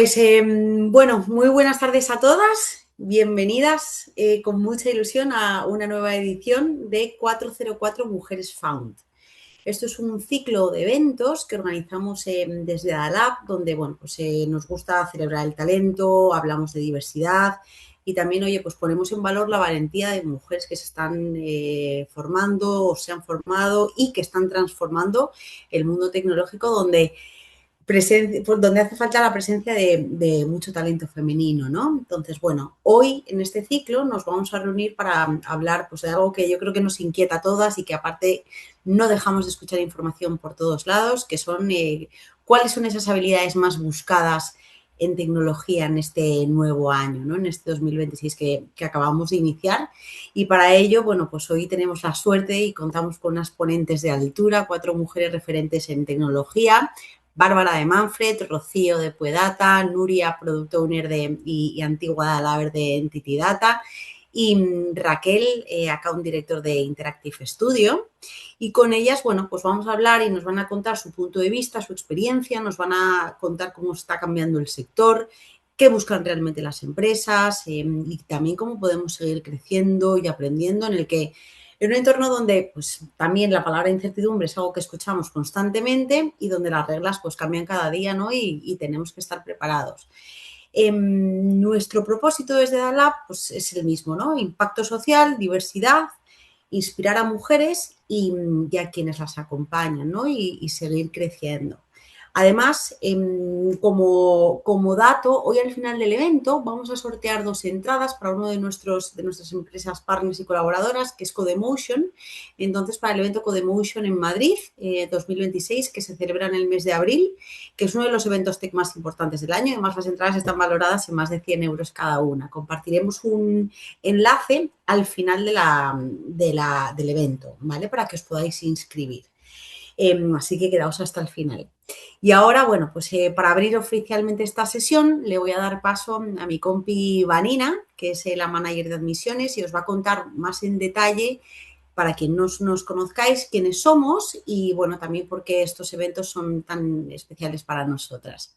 Bueno, muy buenas tardes a todas, bienvenidas con mucha ilusión a una nueva edición de 404 Mujeres Found. Esto es un ciclo de eventos que organizamos desde ADALAB, donde bueno, pues, nos gusta celebrar el talento, hablamos de diversidad y también, oye, pues ponemos en valor la valentía de mujeres que se están formando o se han formado y que están transformando el mundo tecnológico donde hace falta la presencia de mucho talento femenino, ¿no? Entonces, bueno, hoy en este ciclo nos vamos a reunir para hablar pues, de algo que yo creo que nos inquieta a todas y que aparte no dejamos de escuchar información por todos lados, que son cuáles son esas habilidades más buscadas en tecnología en este nuevo año, ¿no? En este 2026 que acabamos de iniciar. Y para ello, bueno, pues hoy tenemos la suerte y contamos con unas ponentes de altura, 4 mujeres referentes en tecnología. Bárbara de Manfred, Rocío de Puedata, Nuria, Product Owner y antigua Dalaver de Entity Data, y Raquel, Account Director de Interactive Studio. Y con ellas, bueno, pues vamos a hablar y nos van a contar su punto de vista, su experiencia, nos van a contar cómo está cambiando el sector, qué buscan realmente las empresas y también cómo podemos seguir creciendo y aprendiendo en un entorno donde pues, también la palabra incertidumbre es algo que escuchamos constantemente y donde las reglas pues, cambian cada día, ¿no? Y tenemos que estar preparados. Nuestro propósito desde DALAB pues, es el mismo, ¿no? Impacto social, diversidad, inspirar a mujeres y a quienes las acompañan, ¿no? Y seguir creciendo. Además, como dato, hoy al final del evento vamos a sortear 2 entradas para uno de nuestras empresas partners y colaboradoras, que es Codemotion. Entonces, para el evento Codemotion en Madrid 2026, que se celebra en el mes de abril, que es uno de los eventos tech más importantes del año. Además, las entradas están valoradas en más de 100 euros cada una. Compartiremos un enlace al final del evento, ¿vale? Para que os podáis inscribir. Así que quedaos hasta el final. Y ahora, bueno, pues para abrir oficialmente esta sesión le voy a dar paso a mi compi Vanina, que es la manager de admisiones y os va a contar más en detalle para quien nos conozcáis quiénes somos y, bueno, también por qué estos eventos son tan especiales para nosotras.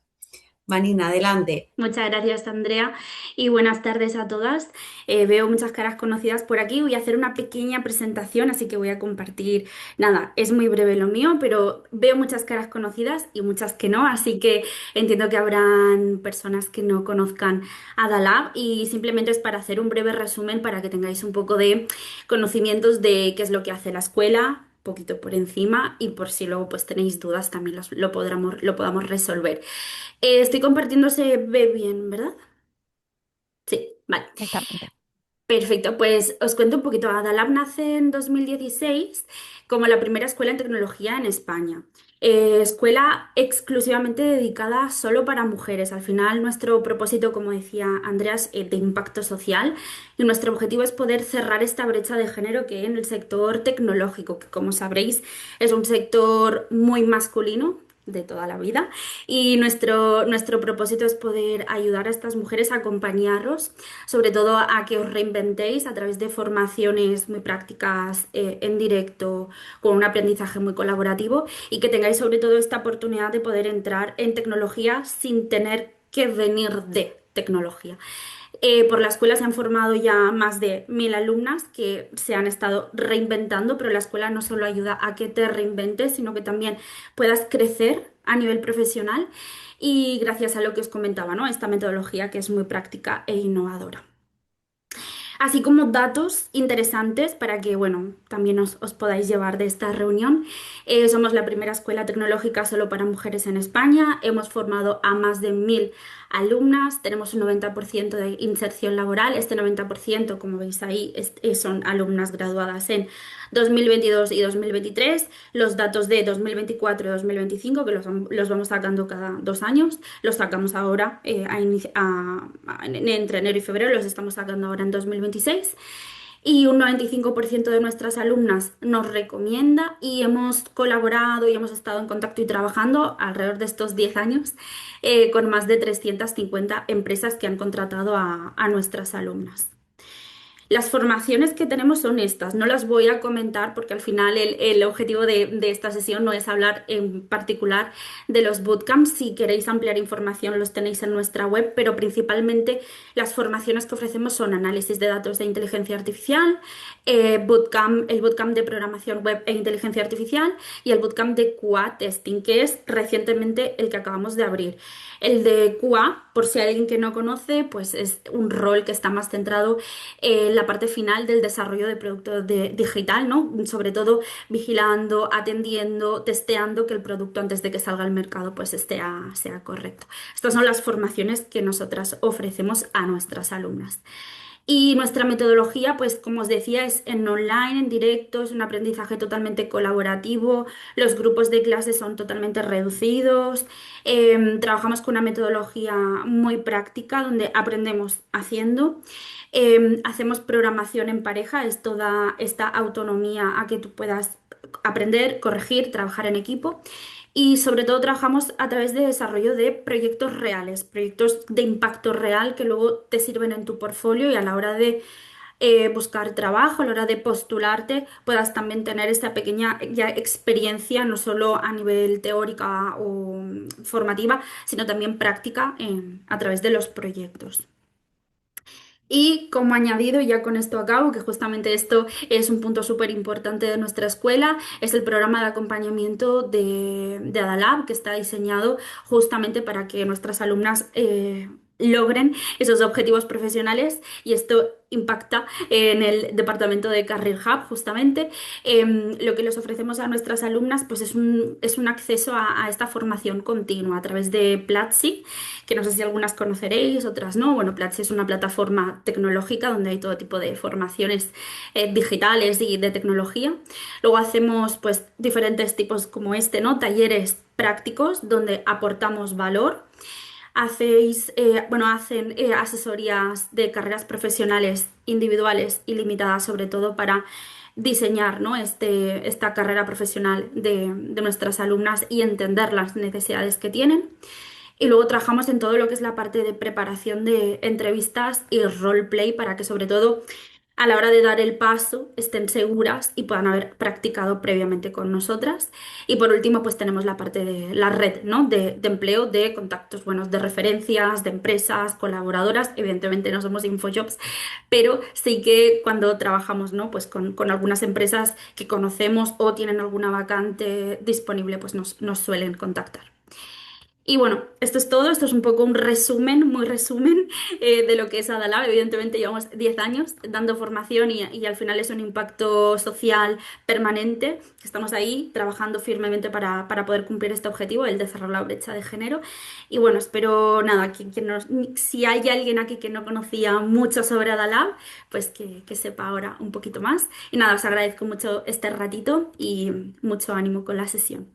Vanina, adelante. Muchas gracias, Andrea, y buenas tardes a todas. Veo muchas caras conocidas por aquí. Voy a hacer una pequeña presentación, así que voy a compartir. Nada, es muy breve lo mío, pero veo muchas caras conocidas y muchas que no, así que entiendo que habrán personas que no conozcan a Dalab y simplemente es para hacer un breve resumen para que tengáis un poco de conocimientos de qué es lo que hace la escuela, poquito por encima y por si luego pues tenéis dudas también lo podamos resolver. Estoy compartiendo, se ve bien, ¿verdad? Sí, vale. Exactamente. Perfecto, pues os cuento un poquito. Adalab nace en 2016 como la primera escuela en tecnología en España. Escuela exclusivamente dedicada solo para mujeres. Al final, nuestro propósito, como decía Andreas, de impacto social y nuestro objetivo es poder cerrar esta brecha de género que hay en el sector tecnológico, que como sabréis es un sector muy masculino de toda la vida y nuestro propósito es poder ayudar a estas mujeres a acompañaros sobre todo a que os reinventéis a través de formaciones muy prácticas en directo, con un aprendizaje muy colaborativo y que tengáis sobre todo esta oportunidad de poder entrar en tecnología sin tener que venir de tecnología. Por la escuela se han formado ya más de 1000 alumnas que se han estado reinventando, pero la escuela no solo ayuda a que te reinventes, sino que también puedas crecer a nivel profesional y gracias a lo que os comentaba, ¿no? Esta metodología que es muy práctica e innovadora. Así como datos interesantes para que, bueno, también os podáis llevar de esta reunión. Somos la primera escuela tecnológica solo para mujeres en España. Hemos formado a más de 1000 alumnas. Tenemos un 90% de inserción laboral. Este 90%, como veis ahí, son alumnas graduadas en 2022 y 2023. Los datos de 2024 y 2025, que los vamos sacando cada 2 años, los sacamos ahora entre enero y febrero, los estamos sacando ahora en 2026. Y un 95% de nuestras alumnas nos recomienda y hemos colaborado y hemos estado en contacto y trabajando alrededor de estos 10 años con más de 350 empresas que han contratado a nuestras alumnas. Las formaciones que tenemos son estas, no las voy a comentar porque al final el objetivo de esta sesión no es hablar en particular de los bootcamps. Si queréis ampliar información los tenéis en nuestra web, pero principalmente las formaciones que ofrecemos son análisis de datos de inteligencia artificial, el bootcamp de programación web e inteligencia artificial y el bootcamp de QA testing, que es recientemente el que acabamos de abrir. El de QA, por si hay alguien que no conoce, pues es un rol que está más centrado la parte final del desarrollo de producto digital, ¿no? Sobre todo vigilando, atendiendo, testeando que el producto antes de que salga al mercado pues sea correcto. Estas son las formaciones que nosotras ofrecemos a nuestras alumnas. Y nuestra metodología, pues como os decía, es en online, en directo, es un aprendizaje totalmente colaborativo, los grupos de clases son totalmente reducidos, trabajamos con una metodología muy práctica donde aprendemos haciendo, hacemos programación en pareja, es toda esta autonomía a que tú puedas aprender, corregir, trabajar en equipo. Y sobre todo trabajamos a través de desarrollo de proyectos reales, proyectos de impacto real que luego te sirven en tu portfolio y a la hora de buscar trabajo, a la hora de postularte, puedas también tener esta pequeña ya experiencia, no solo a nivel teórica o formativa, sino también práctica a través de los proyectos. Y como añadido, ya con esto acabo, que justamente esto es un punto súper importante de nuestra escuela, es el programa de acompañamiento de Adalab, que está diseñado justamente para que nuestras alumnas logren esos objetivos profesionales y esto impacta en el departamento de Career Hub justamente. Lo que les ofrecemos a nuestras alumnas pues es un acceso a esta formación continua a través de Platzi, que no sé si algunas conoceréis, otras no. Bueno, Platzi es una plataforma tecnológica donde hay todo tipo de formaciones digitales y de tecnología. Luego hacemos pues diferentes tipos como este, ¿no? Talleres prácticos donde aportamos valor. Hacen asesorías de carreras profesionales individuales y limitadas sobre todo para diseñar, ¿no? Esta carrera profesional de nuestras alumnas y entender las necesidades que tienen. Y luego trabajamos en todo lo que es la parte de preparación de entrevistas y roleplay para que sobre todo a la hora de dar el paso estén seguras y puedan haber practicado previamente con nosotras. Y por último, pues tenemos la parte de la red, ¿no? De empleo, de contactos buenos, de referencias, de empresas, colaboradoras. Evidentemente no somos Infojobs, pero sí que cuando trabajamos, ¿no? Pues con algunas empresas que conocemos o tienen alguna vacante disponible, pues nos suelen contactar. Y bueno, esto es todo, esto es un poco un resumen, muy resumen de lo que es Adalab. Evidentemente llevamos 10 años dando formación y al final es un impacto social permanente. Estamos ahí trabajando firmemente para poder cumplir este objetivo, el de cerrar la brecha de género. Y bueno, espero nada, si hay alguien aquí que no conocía mucho sobre Adalab, pues que sepa ahora un poquito más. Y nada, os agradezco mucho este ratito y mucho ánimo con la sesión.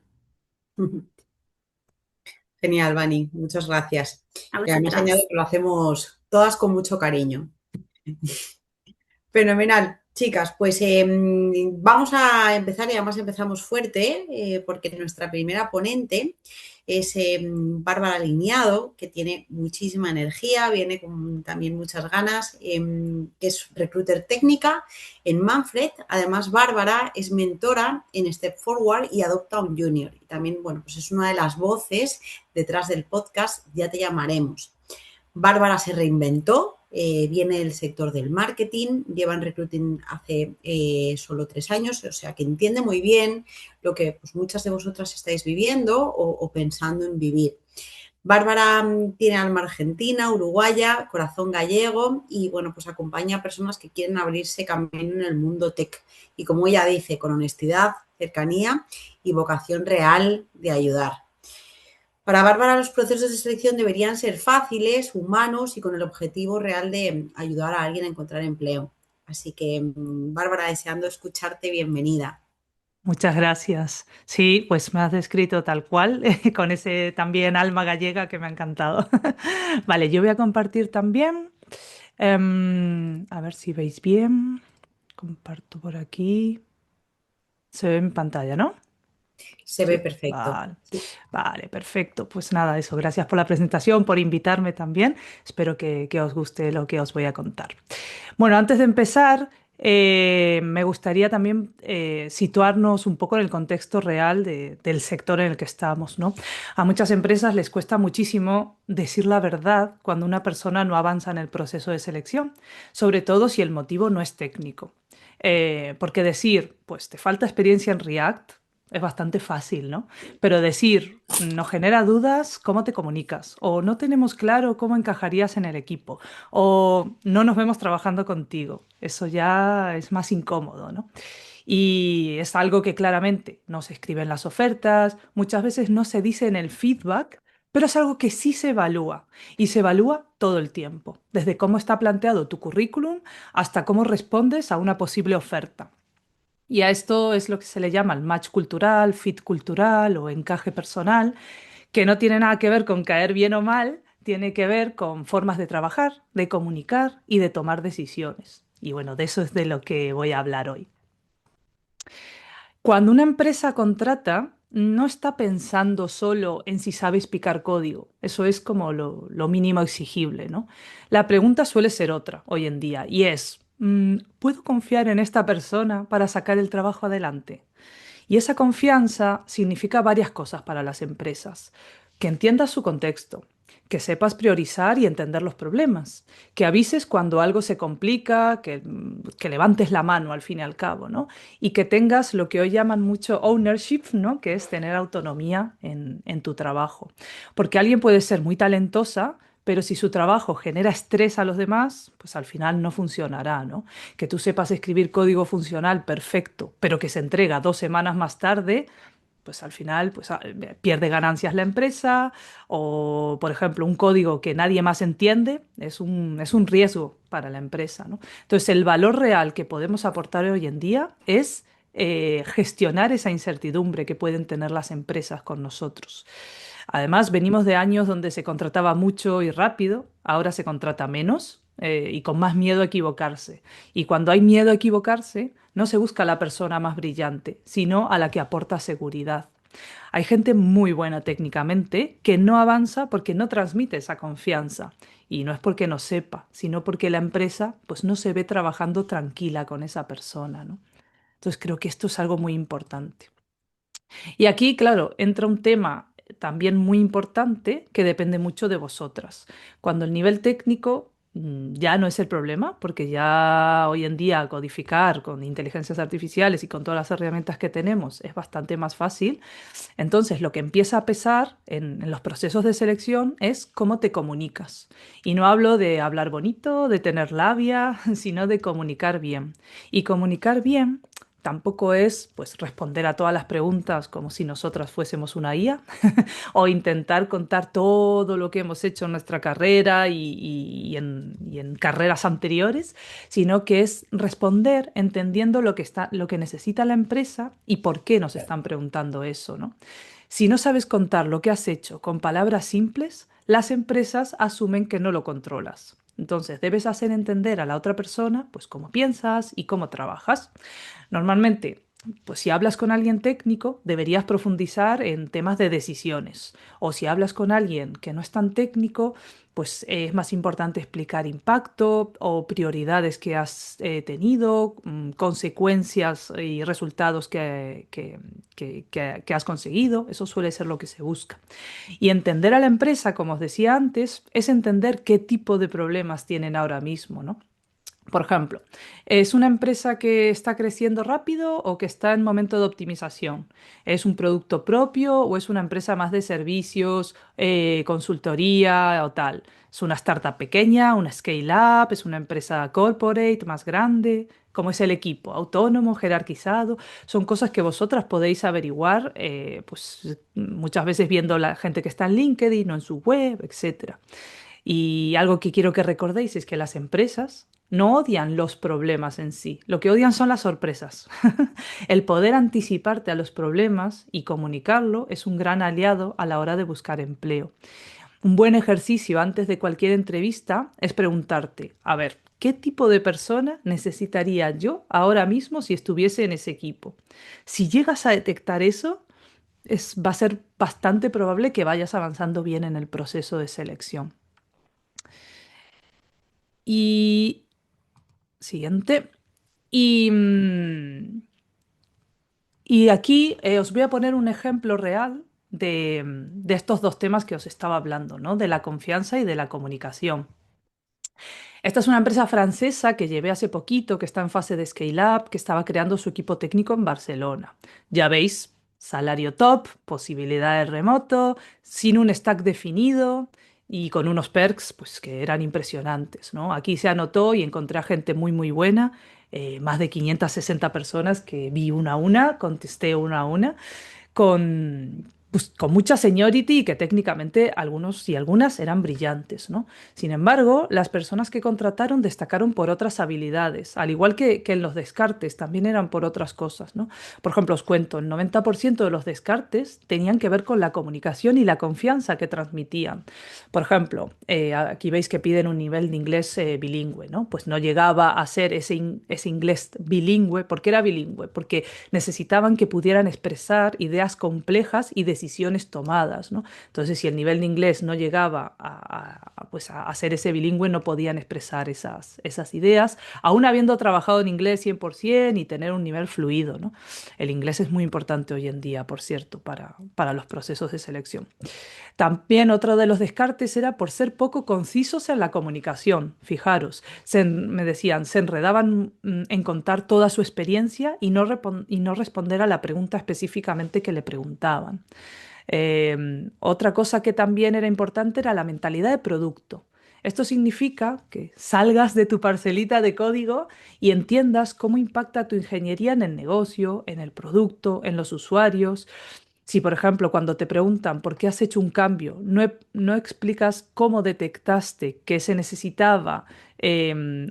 Genial, Vani, muchas gracias. A Y además añado vosotras. que lo hacemos todas con mucho cariño. Fenomenal, chicas. Pues vamos a empezar y además empezamos fuerte porque nuestra primera ponente es Bárbara Liñado, que tiene muchísima energía, viene con también muchas ganas, que es recruiter técnica en Manfred. Además, Bárbara es mentora en Step Forward y Adopta un Junior. Y también, bueno, pues es una de las voces detrás del podcast Ya te llamaremos. Bárbara se reinventó, viene del sector del marketing, lleva en recruiting hace solo 3 años, o sea que entiende muy bien lo que pues, muchas de vosotras estáis viviendo o pensando en vivir. Bárbara tiene alma argentina, uruguaya, corazón gallego y bueno, pues acompaña a personas que quieren abrirse camino en el mundo tech y como ella dice, con honestidad, cercanía y vocación real de ayudar. Para Bárbara, los procesos de selección deberían ser fáciles, humanos y con el objetivo real de ayudar a alguien a encontrar empleo. Así que, Bárbara, deseando escucharte, bienvenida. Muchas gracias. Sí, pues me has descrito tal cual, con ese también alma gallega que me ha encantado. Vale, yo voy a compartir también. A ver si veis bien. Comparto por aquí. Se ve en pantalla, ¿no? Se ve Sí, perfecto. vale, Sí. vale, perfecto. Pues nada, eso. Gracias por la presentación, por invitarme también. Espero que os guste lo que os voy a contar. Bueno, antes de empezar, me gustaría también situarnos un poco en el contexto real del sector en el que estamos, ¿no? A muchas empresas les cuesta muchísimo decir la verdad cuando una persona no avanza en el proceso de selección, sobre todo si el motivo no es técnico. Porque decir, pues te falta experiencia en React es bastante fácil, ¿no? Pero decir, nos genera dudas, ¿cómo te comunicas? O no tenemos claro cómo encajarías en el equipo o no nos vemos trabajando contigo. Eso ya es más incómodo, ¿no? Y es algo que claramente no se escribe en las ofertas, muchas veces no se dice en el feedback, pero es algo que sí se evalúa y se evalúa todo el tiempo, desde cómo está planteado tu currículum hasta cómo respondes a una posible oferta. Y a esto es lo que se le llama el match cultural, fit cultural o encaje personal, que no tiene nada que ver con caer bien o mal, tiene que ver con formas de trabajar, de comunicar y de tomar decisiones. Y bueno, de eso es de lo que voy a hablar hoy. Cuando una empresa contrata, no está pensando solo en si sabes picar código. Eso es como lo mínimo exigible, ¿no? La pregunta suele ser otra hoy en día y es, ¿puedo confiar en esta persona para sacar el trabajo adelante? Y esa confianza significa varias cosas para las empresas. Que entiendas su contexto, que sepas priorizar y entender los problemas, que avises cuando algo se complica, que levantes la mano al fin y al cabo, ¿no? Y que tengas lo que hoy llaman mucho ownership, ¿no? Que es tener autonomía en tu trabajo. Porque alguien puede ser muy talentosa, pero si su trabajo genera estrés a los demás, pues al final no funcionará, ¿no? Que tú sepas escribir código funcional perfecto, pero que se entrega 2 semanas más tarde, pues al final pues, pierde ganancias la empresa o, por ejemplo, un código que nadie más entiende es un riesgo para la empresa, ¿no? Entonces, el valor real que podemos aportar hoy en día es gestionar esa incertidumbre que pueden tener las empresas con nosotros. Además, venimos de años donde se contrataba mucho y rápido, ahora se contrata menos y con más miedo a equivocarse. Y cuando hay miedo a equivocarse, no se busca a la persona más brillante, sino a la que aporta seguridad. Hay gente muy buena técnicamente que no avanza porque no transmite esa confianza. Y no es porque no sepa, sino porque la empresa pues no se ve trabajando tranquila con esa persona, ¿no? Entonces creo que esto es algo muy importante. Y aquí, claro, entra un tema también muy importante que depende mucho de vosotras. Cuando el nivel técnico ya no es el problema, porque ya hoy en día codificar con inteligencias artificiales y con todas las herramientas que tenemos es bastante más fácil. Entonces, lo que empieza a pesar en los procesos de selección es cómo te comunicas. Y no hablo de hablar bonito, de tener labia, sino de comunicar bien. Y comunicar bien tampoco es pues responder a todas las preguntas como si nosotras fuésemos una IA o intentar contar todo lo que hemos hecho en nuestra carrera y en carreras anteriores, sino que es responder entendiendo lo que necesita la empresa y por qué nos están preguntando eso, ¿no? Si no sabes contar lo que has hecho con palabras simples, las empresas asumen que no lo controlas. Entonces, debes hacer entender a la otra persona, pues, cómo piensas y cómo trabajas. Normalmente, pues si hablas con alguien técnico, deberías profundizar en temas de decisiones. O si hablas con alguien que no es tan técnico, pues es más importante explicar impacto o prioridades que has tenido, consecuencias y resultados que has conseguido. Eso suele ser lo que se busca. Y entender a la empresa, como os decía antes, es entender qué tipo de problemas tienen ahora mismo, ¿no? Por ejemplo, ¿es una empresa que está creciendo rápido o que está en momento de optimización? ¿Es un producto propio o es una empresa más de servicios, consultoría o tal? ¿Es una startup pequeña, una scale-up? ¿Es una empresa corporate más grande? ¿Cómo es el equipo? ¿Autónomo, jerarquizado? Son cosas que vosotras podéis averiguar, pues muchas veces viendo la gente que está en LinkedIn o en su web, etcétera. Y algo que quiero que recordéis es que las empresas no odian los problemas en sí, lo que odian son las sorpresas. El poder anticiparte a los problemas y comunicarlo es un gran aliado a la hora de buscar empleo. Un buen ejercicio antes de cualquier entrevista es preguntarte, a ver, ¿qué tipo de persona necesitaría yo ahora mismo si estuviese en ese equipo? Si llegas a detectar eso, va a ser bastante probable que vayas avanzando bien en el proceso de selección. Y siguiente. Y, y aquí os voy a poner un ejemplo real de estos dos temas que os estaba hablando, ¿no? De la confianza y de la comunicación. Esta es una empresa francesa que llevé hace poquito, que está en fase de scale-up, que estaba creando su equipo técnico en Barcelona. Ya veis, salario top, posibilidad de remoto, sin un stack definido y con unos perks pues, que eran impresionantes, ¿no? Aquí se anotó y encontré a gente muy, muy buena, más de 560 personas que vi una a una, contesté una a una con mucha seniority y que técnicamente algunos y algunas eran brillantes, ¿no? Sin embargo, las personas que contrataron destacaron por otras habilidades, al igual que en los descartes, también eran por otras cosas, ¿no? Por ejemplo, os cuento, el 90% de los descartes tenían que ver con la comunicación y la confianza que transmitían. Por ejemplo, aquí veis que piden un nivel de inglés bilingüe, ¿no? Pues no llegaba a ser ese inglés bilingüe. ¿Por qué era bilingüe? Porque necesitaban que pudieran expresar ideas complejas y decisiones tomadas, ¿no? Entonces, si el nivel de inglés no llegaba pues a ser ese bilingüe, no podían expresar esas ideas, aún habiendo trabajado en inglés 100% y tener un nivel fluido, ¿no? El inglés es muy importante hoy en día, por cierto, para los procesos de selección. También otro de los descartes era por ser poco concisos en la comunicación. Fijaros, me decían, se enredaban en contar toda su experiencia y no responder a la pregunta específicamente que le preguntaban. Otra cosa que también era importante era la mentalidad de producto. Esto significa que salgas de tu parcelita de código y entiendas cómo impacta tu ingeniería en el negocio, en el producto, en los usuarios. Si, por ejemplo, cuando te preguntan por qué has hecho un cambio, no explicas cómo detectaste que se necesitaba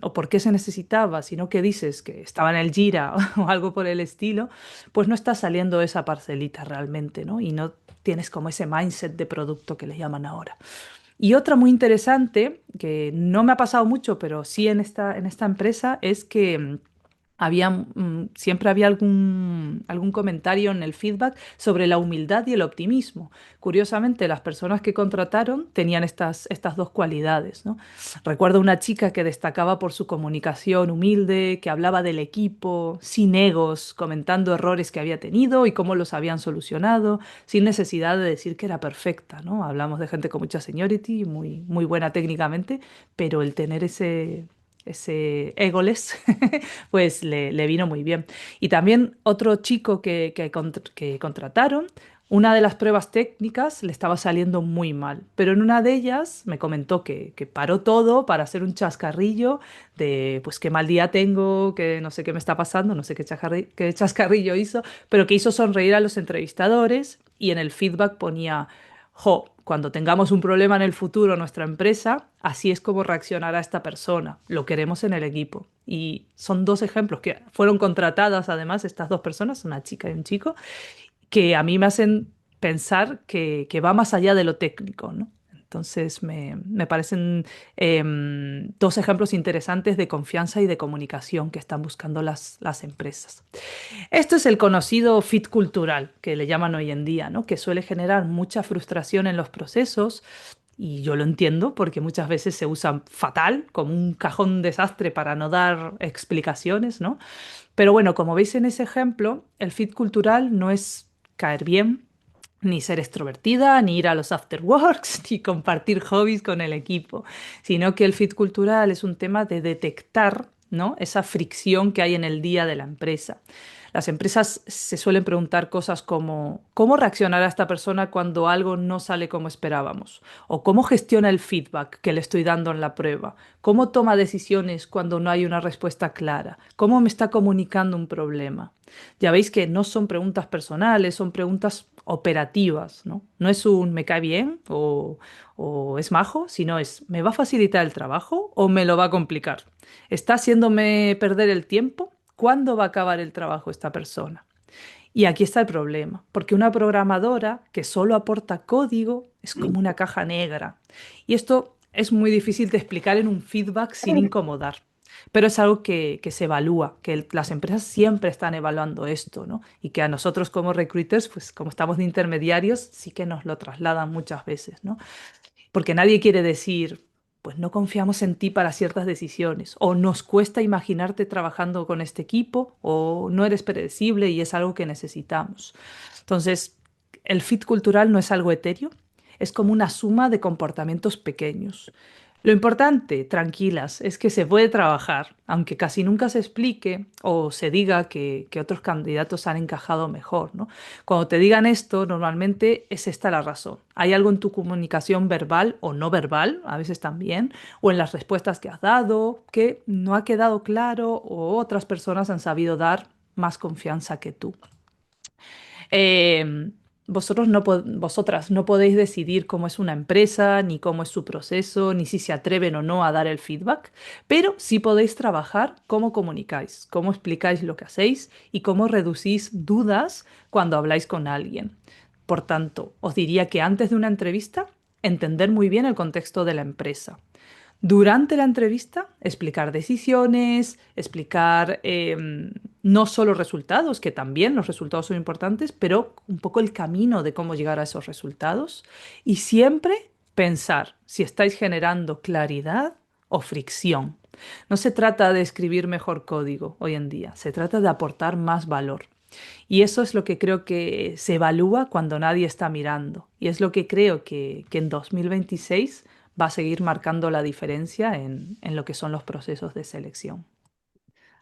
o por qué se necesitaba, sino que dices que estaba en el Jira o algo por el estilo, pues no está saliendo esa parcelita realmente, ¿no? Y no tienes como ese mindset de producto que le llaman ahora. Y otra muy interesante, que no me ha pasado mucho, pero sí en esta empresa, es que siempre había algún comentario en el feedback sobre la humildad y el optimismo. Curiosamente, las personas que contrataron tenían estas dos cualidades, ¿no? Recuerdo una chica que destacaba por su comunicación humilde, que hablaba del equipo, sin egos, comentando errores que había tenido y cómo los habían solucionado, sin necesidad de decir que era perfecta, ¿no? Hablamos de gente con mucha seniority, muy, muy buena técnicamente, pero el tener ese egoless, pues le vino muy bien. Y también otro chico que contrataron, una de las pruebas técnicas le estaba saliendo muy mal, pero en una de ellas me comentó que paró todo para hacer un chascarrillo de, pues qué mal día tengo, que no sé qué me está pasando, no sé qué chascarrillo hizo, pero que hizo sonreír a los entrevistadores y en el feedback ponía, jo, cuando tengamos un problema en el futuro en nuestra empresa, así es como reaccionará esta persona. Lo queremos en el equipo. Y son dos ejemplos que fueron contratadas, además, estas dos personas, una chica y un chico, que a mí me hacen pensar que va más allá de lo técnico, ¿no? Entonces me parecen dos ejemplos interesantes de confianza y de comunicación que están buscando las empresas. Esto es el conocido fit cultural, que le llaman hoy en día, ¿no? Que suele generar mucha frustración en los procesos. Y yo lo entiendo porque muchas veces se usa fatal, como un cajón desastre para no dar explicaciones, ¿no? Pero bueno, como veis en ese ejemplo, el fit cultural no es caer bien, ni ser extrovertida, ni ir a los afterworks, ni compartir hobbies con el equipo, sino que el fit cultural es un tema de detectar, ¿no? Esa fricción que hay en el día de la empresa. Las empresas se suelen preguntar cosas como ¿cómo reaccionará esta persona cuando algo no sale como esperábamos? ¿O cómo gestiona el feedback que le estoy dando en la prueba? ¿Cómo toma decisiones cuando no hay una respuesta clara? ¿Cómo me está comunicando un problema? Ya veis que no son preguntas personales, son preguntas operativas, ¿no? No es un me cae bien o es majo, sino es ¿me va a facilitar el trabajo o me lo va a complicar? ¿Está haciéndome perder el tiempo? ¿Cuándo va a acabar el trabajo esta persona? Y aquí está el problema, porque una programadora que solo aporta código es como una caja negra. Y esto es muy difícil de explicar en un feedback sin incomodar. Pero es algo que se evalúa, que las empresas siempre están evaluando esto, ¿no? Y que a nosotros como recruiters, pues como estamos de intermediarios, sí que nos lo trasladan muchas veces, ¿no? Porque nadie quiere decir, pues no confiamos en ti para ciertas decisiones, o nos cuesta imaginarte trabajando con este equipo, o no eres predecible y es algo que necesitamos. Entonces, el fit cultural no es algo etéreo, es como una suma de comportamientos pequeños. Lo importante, tranquilas, es que se puede trabajar, aunque casi nunca se explique o se diga que otros candidatos han encajado mejor, ¿no? Cuando te digan esto, normalmente es esta la razón. Hay algo en tu comunicación verbal o no verbal, a veces también, o en las respuestas que has dado, que no ha quedado claro o otras personas han sabido dar más confianza que tú. Eh, vosotras no podéis decidir cómo es una empresa, ni cómo es su proceso, ni si se atreven o no a dar el feedback, pero sí podéis trabajar cómo comunicáis, cómo explicáis lo que hacéis y cómo reducís dudas cuando habláis con alguien. Por tanto, os diría que antes de una entrevista, entender muy bien el contexto de la empresa. Durante la entrevista, explicar decisiones, explicar no solo resultados, que también los resultados son importantes, pero un poco el camino de cómo llegar a esos resultados. Y siempre pensar si estáis generando claridad o fricción. No se trata de escribir mejor código hoy en día, se trata de aportar más valor. Y eso es lo que creo que se evalúa cuando nadie está mirando. Y es lo que creo que en 2026 va a seguir marcando la diferencia en lo que son los procesos de selección.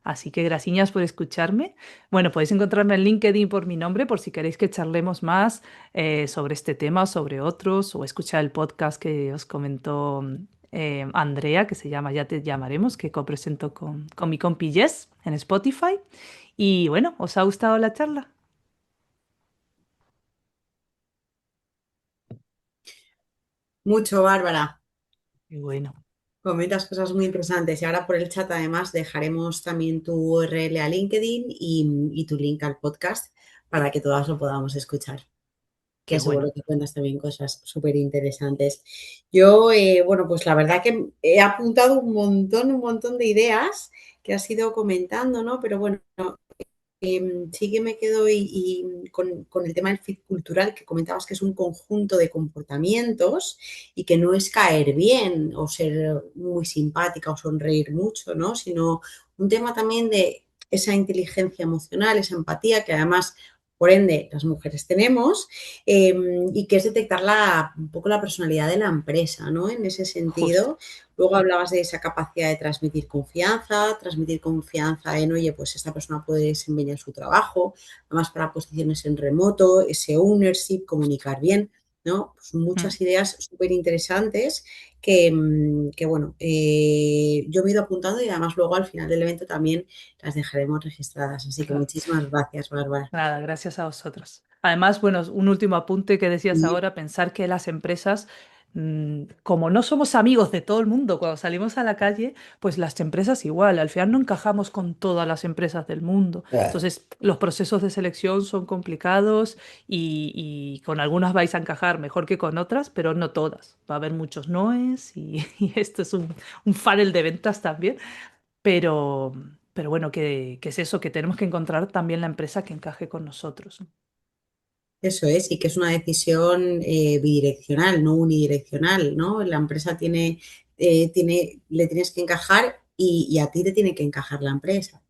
Así que gracias por escucharme. Bueno, podéis encontrarme en LinkedIn por mi nombre por si queréis que charlemos más sobre este tema o sobre otros, o escuchar el podcast que os comentó Andrea, que se llama Ya te llamaremos, que copresento con mi compi Jess en Spotify. Y bueno, ¿os ha gustado la charla? Mucho, Bárbara. Y bueno, Comentas cosas muy interesantes y ahora por el chat además dejaremos también tu URL a LinkedIn y tu link al podcast para que todas lo podamos escuchar, qué que bueno. seguro que cuentas también cosas súper interesantes. Yo, bueno, pues la verdad que he apuntado un montón de ideas que has ido comentando, ¿no? Pero bueno, sí que me quedo con el tema del fit cultural, que comentabas que es un conjunto de comportamientos y que no es caer bien o ser muy simpática o sonreír mucho, ¿no? Sino un tema también de esa inteligencia emocional, esa empatía que además, por ende, las mujeres tenemos eh, y que es detectar un poco la personalidad de la empresa, ¿no? En ese Justo. sentido. Luego hablabas de esa capacidad de transmitir confianza en, oye, pues esta persona puede desempeñar su trabajo, además para posiciones en remoto, ese ownership, comunicar bien, ¿no? Pues Mm, muchas ideas súper interesantes que bueno, yo me he ido apuntando y además luego al final del evento también las dejaremos registradas. Así que claro. muchísimas gracias, Bárbara. Nada, gracias a vosotros. Además, bueno, un último apunte que decías Y ahora, pensar que las empresas, como no somos amigos de todo el mundo cuando salimos a la calle, pues las empresas igual, al final no encajamos con todas las empresas del mundo. Entonces, los procesos de selección son complicados y con algunas vais a encajar mejor que con otras, pero no todas. Va a haber muchos noes y esto es un funnel de ventas también. Pero, pero bueno, que es eso, que tenemos que encontrar también la empresa que encaje con nosotros. eso es, y que es una decisión bidireccional, no unidireccional, ¿no? La empresa le tienes que encajar y a ti te tiene que encajar la empresa.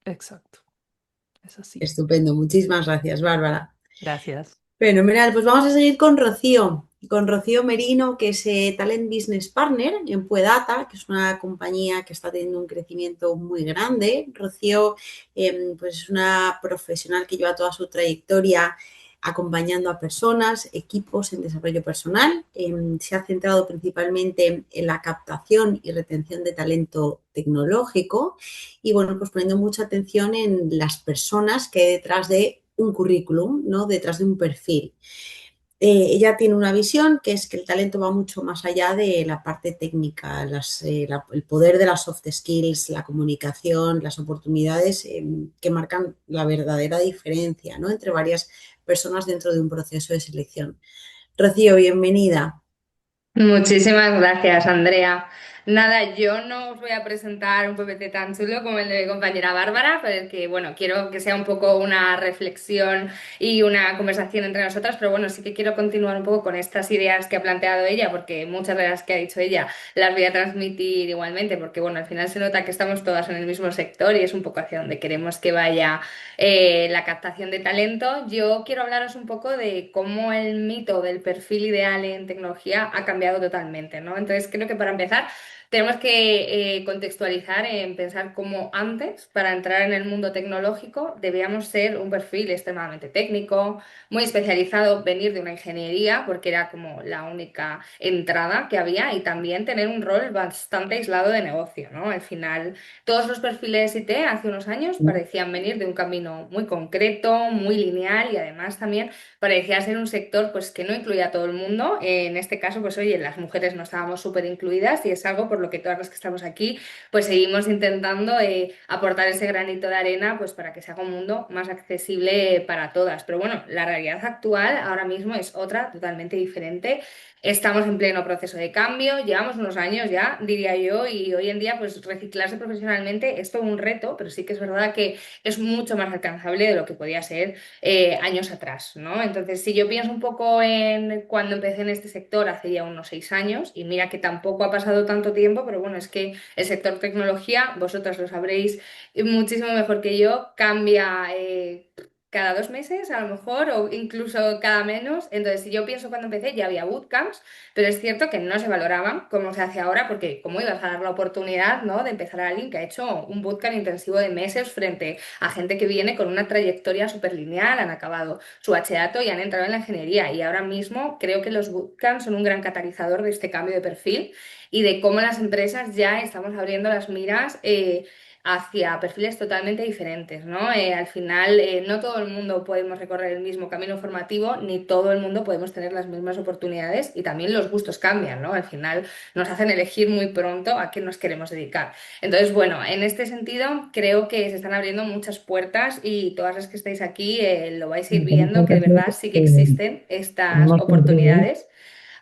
Exacto, es así. Estupendo, muchísimas gracias, Bárbara. Gracias. Fenomenal, pues vamos a seguir con Rocío Merino, que es Talent Business Partner en Puedata, que es una compañía que está teniendo un crecimiento muy grande. Rocío, pues es una profesional que lleva toda su trayectoria acompañando a personas, equipos en desarrollo personal. Se ha centrado principalmente en la captación y retención de talento tecnológico y, bueno, pues poniendo mucha atención en las personas que hay detrás de un currículum, ¿no? Detrás de un perfil. Ella tiene una visión que es que el talento va mucho más allá de la parte técnica, el poder de las soft skills, la comunicación, las oportunidades que marcan la verdadera diferencia, ¿no? Entre varias personas dentro de un proceso de selección. Rocío, bienvenida. Muchísimas gracias, Andrea. Nada, yo no os voy a presentar un PPT tan chulo como el de mi compañera Bárbara, pero que bueno, quiero que sea un poco una reflexión y una conversación entre nosotras, pero bueno, sí que quiero continuar un poco con estas ideas que ha planteado ella, porque muchas de las que ha dicho ella las voy a transmitir igualmente, porque bueno, al final se nota que estamos todas en el mismo sector y es un poco hacia donde queremos que vaya la captación de talento. Yo quiero hablaros un poco de cómo el mito del perfil ideal en tecnología ha cambiado totalmente, ¿no? Entonces creo que para empezar tenemos que contextualizar en pensar cómo antes, para entrar en el mundo tecnológico, debíamos ser un perfil extremadamente técnico, muy especializado, venir de una ingeniería, porque era como la única entrada que había, y también tener un rol bastante aislado de negocio, ¿no? Al final, todos los perfiles IT hace unos años parecían venir de un camino muy concreto, muy lineal, y además también parecía ser un sector pues que no incluía a todo el mundo. En este caso, pues oye, las mujeres no estábamos súper incluidas y es algo por lo que todas las que estamos aquí pues seguimos intentando aportar ese granito de arena pues para que se haga un mundo más accesible para todas. Pero bueno, la realidad actual ahora mismo es otra, totalmente diferente. Estamos en pleno proceso de cambio, llevamos unos años ya, diría yo, y hoy en día pues reciclarse profesionalmente es todo un reto, pero sí que es verdad que es mucho más alcanzable de lo que podía ser años atrás, ¿no? Entonces, si yo pienso un poco en cuando empecé en este sector hace ya unos 6 años, y mira que tampoco ha pasado tanto tiempo, pero bueno, es que el sector tecnología, vosotras lo sabréis muchísimo mejor que yo, cambia cada 2 meses a lo mejor, o incluso cada menos. Entonces, si yo pienso cuando empecé, ya había bootcamps, pero es cierto que no se valoraban como se hace ahora, porque ¿cómo ibas a dar la oportunidad, ¿no?, de empezar a alguien que ha hecho un bootcamp intensivo de meses frente a gente que viene con una trayectoria súper lineal, han acabado su bachillerato y han entrado en la ingeniería? Y ahora mismo creo que los bootcamps son un gran catalizador de este cambio de perfil y de cómo las empresas ya estamos abriendo las miras. Hacia perfiles totalmente diferentes, ¿no? Al final, no todo el mundo podemos recorrer el mismo camino formativo, ni todo el mundo podemos tener las mismas oportunidades, y también los gustos cambian, ¿no? Al final nos hacen elegir muy pronto a qué nos queremos dedicar. Entonces, bueno, en este sentido creo que se están abriendo muchas puertas y todas las que estáis aquí lo vais a ir viendo que de verdad sí que existen estas oportunidades.